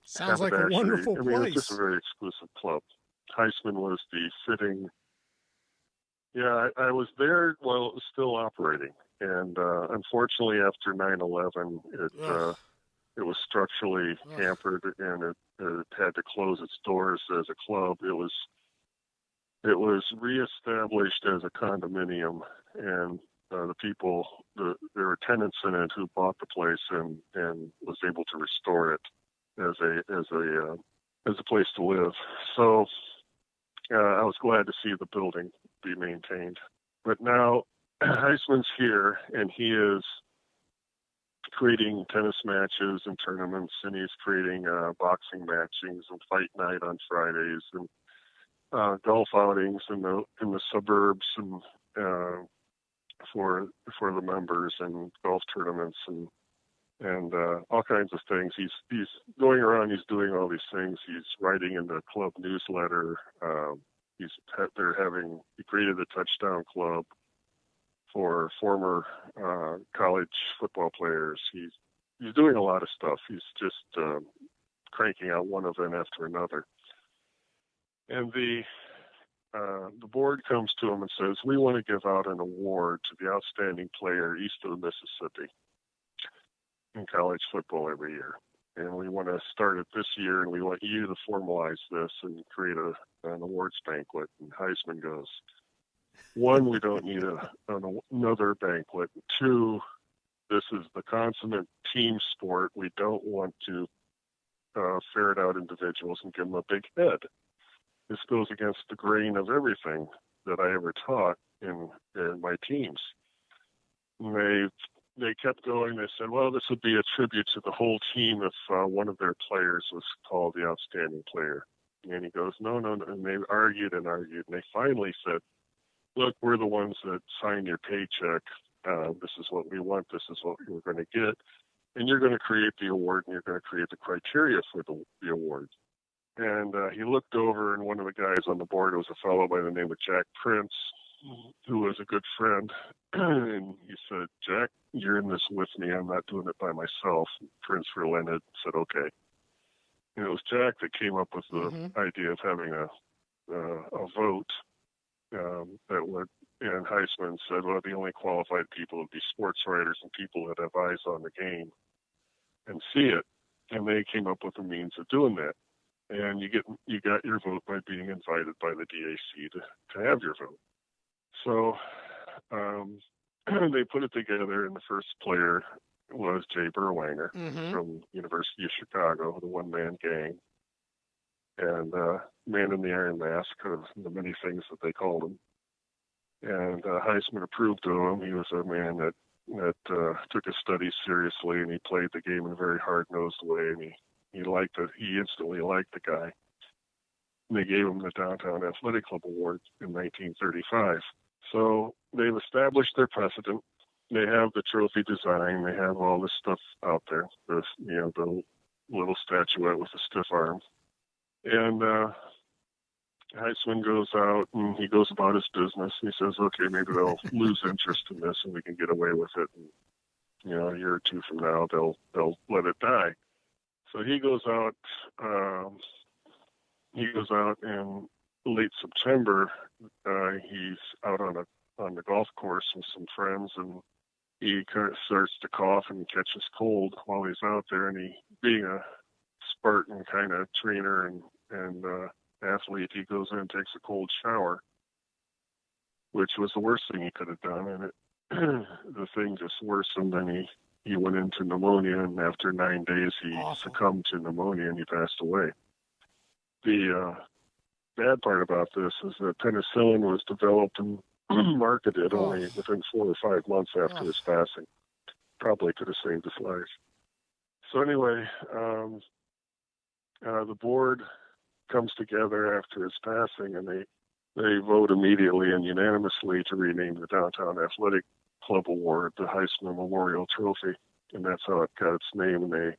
Sounds like a wonderful place. It was just a very exclusive club. Heisman was the fitting. Yeah, I was there while it was still operating, and unfortunately, after 9/11, it was structurally hampered, and it had to close its doors as a club. It was reestablished as a condominium, and the people, there were tenants in it who bought the place and was able to restore it as a place to live. So I was glad to see the building be maintained. But now Heisman's here, and he is creating tennis matches and tournaments, and he's creating boxing matchings and fight night on Fridays, and golf outings in the suburbs, and for the members, and golf tournaments and all kinds of things. He's going around. He's doing all these things. He's writing in the club newsletter. He created a touchdown club for former college football players. He's doing a lot of stuff. He's just cranking out one event after another. And the board comes to him and says, "We want to give out an award to the outstanding player east of the Mississippi in college football every year. And we want to start it this year, and we want you to formalize this and create an awards banquet." And Heisman goes, "One, we don't need another banquet. Two, this is the consummate team sport. We don't want to ferret out individuals and give them a big head. This goes against the grain of everything that I ever taught in my teams." And they kept going. They said, "Well, this would be a tribute to the whole team if one of their players was called the outstanding player." And he goes, no. And they argued, and they finally said, "Look, we're the ones that signed your paycheck. This is what we want. This is what we're going to get. And you're going to create the award, and you're going to create the criteria for the award." And he looked over, and one of the guys on the board was a fellow by the name of Jack Prince, who was a good friend. And he said, "Jack, you're in this with me. I'm not doing it by myself." Prince relented and said, "Okay." And it was Jack that came up with the idea of having a vote that would, and Heisman said, "Well, the only qualified people would be sports writers and people that have eyes on the game and see it." And they came up with a means of doing that. And you got your vote by being invited by the DAC to have your vote. So they put it together, and the first player was Jay Berwanger from University of Chicago, the one-man gang, and Man in the Iron Mask, of the many things that they called him. And Heisman approved of him. He was a man that took his studies seriously, and he played the game in a very hard-nosed way, and he liked it. He instantly liked the guy. And they gave him the Downtown Athletic Club Award in 1935. So they've established their precedent. They have the trophy design. They have all this stuff out there. The little statuette with the stiff arm. And Heisman goes out, and he goes about his business. And he says, "Okay, maybe they'll lose interest in this, and we can get away with it. And, a year or two from now, they'll let it die." So he goes out. In late September. He's out on the golf course with some friends, and he kind of starts to cough and catches cold while he's out there. And he, being a Spartan kind of trainer and athlete, he goes in and takes a cold shower, which was the worst thing he could have done. And the thing just worsened, and he went into pneumonia, and after 9 days he succumbed to pneumonia, and he passed away. The bad part about this is that penicillin was developed and marketed only within 4 or 5 months after his passing. Probably could have saved his life. So anyway, the board comes together after his passing, and they vote immediately and unanimously to rename the Downtown Athletic Club Award the Heisman Memorial Trophy, and that's how it got its name. And they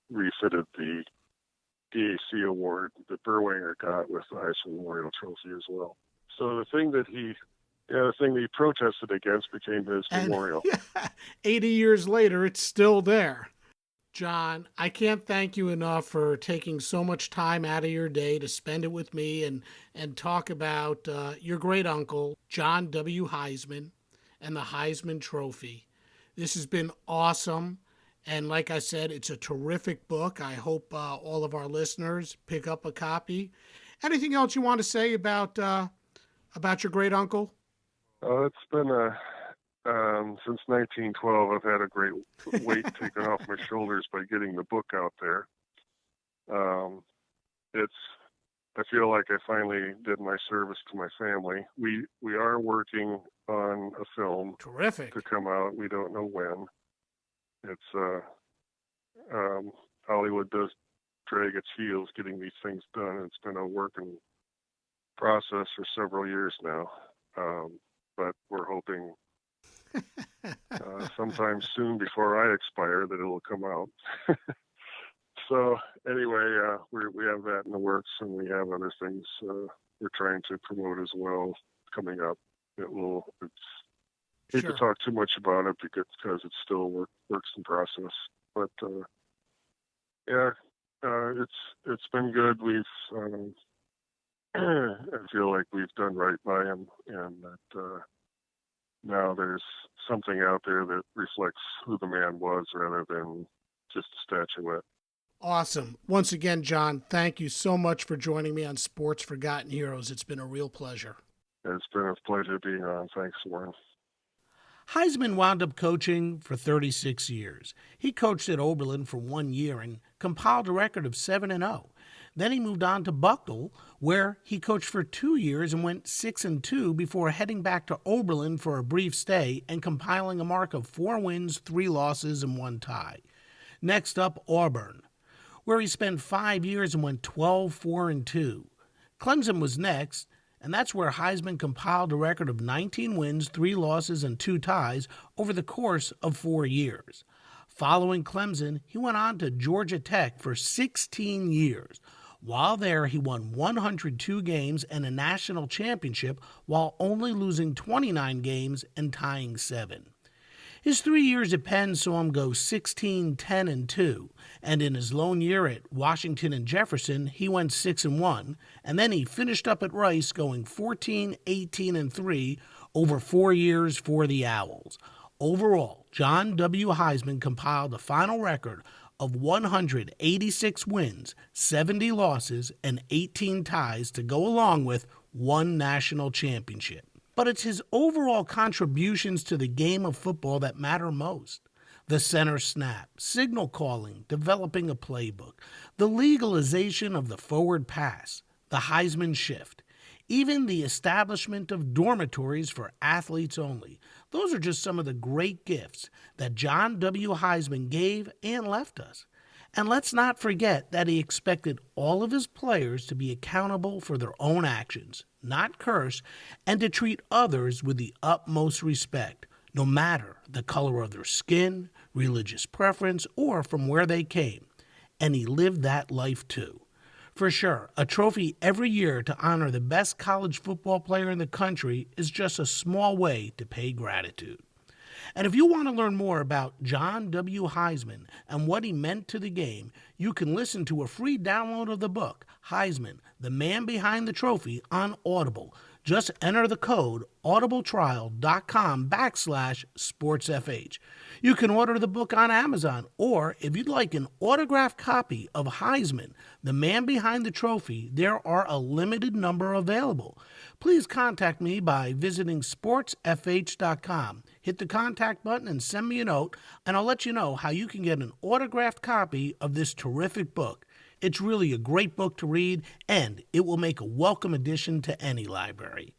refitted the DAC award that Berwanger got with the Heisman Memorial Trophy as well. So the thing that he protested against became his memorial. 80 years later, it's still there. John, I can't thank you enough for taking so much time out of your day to spend it with me and talk about your great uncle, John W. Heisman, and the Heisman Trophy. This has been awesome. And like I said, it's a terrific book. I hope all of our listeners pick up a copy. Anything else you want to say about your great uncle? It's been since 1912, I've had a great weight taken off my shoulders by getting the book out there. I feel like I finally did my service to my family. We are working on a film to come out. We don't know when. It's Hollywood does drag its heels getting these things done. It's been a working process for several years now, but we're hoping sometime soon before I expire that it will come out. So anyway, we have that in the works, and we have other things we're trying to promote as well coming up. Hate to talk too much about it because it's still works in process. But it's been good. I feel like we've done right by him, and that now there's something out there that reflects who the man was rather than just a statuette. Awesome. Once again, John, thank you so much for joining me on Sports Forgotten Heroes. It's been a real pleasure. It's been a pleasure being on. Thanks, Warren. Heisman wound up coaching for 36 years. He coached at Oberlin for 1 year and compiled a record of 7-0. Then he moved on to Bucknell, where he coached for 2 years and went 6-2 before heading back to Oberlin for a brief stay and compiling a mark of 4 wins, 3 losses, and 1 tie. Next up, Auburn, where he spent 5 years and went 12-4-2. Clemson was next, and that's where Heisman compiled a record of 19 wins, 3 losses, and 2 ties over the course of 4 years. Following Clemson, he went on to Georgia Tech for 16 years. While there, he won 102 games and a national championship while only losing 29 games and tying 7. His 3 years at Penn saw him go 16-10-2, and in his lone year at Washington and Jefferson, he went 6-1, and then he finished up at Rice going 14-18-3 over 4 years for the Owls. Overall, John W. Heisman compiled a final record of 186 wins, 70 losses, and 18 ties to go along with 1 national championship. But it's his overall contributions to the game of football that matter most. The center snap, signal calling, developing a playbook, the legalization of the forward pass, the Heisman shift, even the establishment of dormitories for athletes only. Those are just some of the great gifts that John W. Heisman gave and left us. And let's not forget that he expected all of his players to be accountable for their own actions, not curse, and to treat others with the utmost respect, no matter the color of their skin, religious preference, or from where they came. And he lived that life too. For sure, a trophy every year to honor the best college football player in the country is just a small way to pay gratitude. And if you want to learn more about John W. Heisman and what he meant to the game, you can listen to a free download of the book, Heisman, The Man Behind the Trophy, on Audible. Just enter the code audibletrial.com/sportsfh. You can order the book on Amazon, or if you'd like an autographed copy of Heisman, The Man Behind the Trophy, there are a limited number available. Please contact me by visiting sportsfh.com. Hit the contact button and send me a note, and I'll let you know how you can get an autographed copy of this terrific book. It's really a great book to read, and it will make a welcome addition to any library.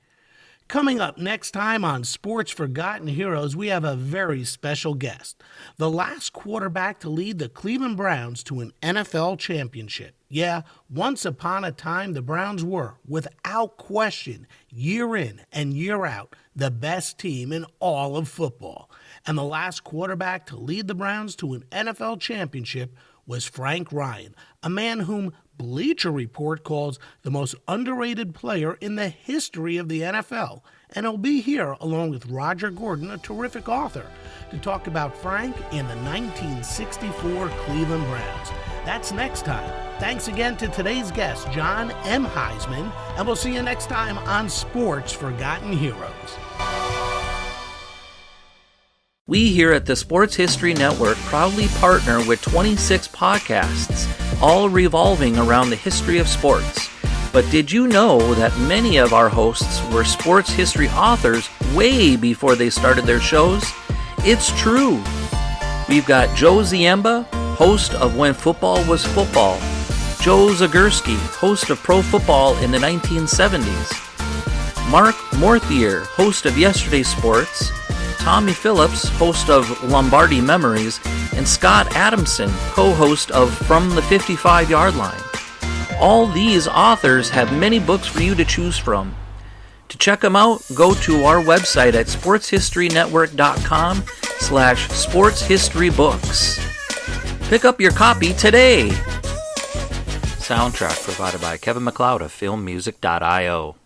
Coming up next time on Sports Forgotten Heroes, we have a very special guest, the last quarterback to lead the Cleveland Browns to an NFL championship. Yeah, once upon a time, the Browns were, without question, year in and year out, the best team in all of football. And the last quarterback to lead the Browns to an NFL championship was Frank Ryan, a man whom Bleacher Report calls the most underrated player in the history of the NFL. And he'll be here along with Roger Gordon, a terrific author, to talk about Frank and the 1964 Cleveland Browns. That's next time. Thanks again to today's guest, John M. Heisman, and we'll see you next time on Sports Forgotten Heroes. We here at the Sports History Network proudly partner with 26 podcasts, all revolving around the history of sports. But did you know that many of our hosts were sports history authors way before they started their shows? It's true. We've got Joe Ziemba, host of When Football Was Football, Joe Zagurski, host of Pro Football in the 1970s, Mark Morthier, host of Yesterday's Sports, Tommy Phillips, host of Lombardi Memories, and Scott Adamson, co-host of From the 55-Yard Line. All these authors have many books for you to choose from. To check them out, go to our website at sportshistorynetwork.com/sportshistorybooks. Pick up your copy today. Soundtrack provided by Kevin MacLeod of filmmusic.io.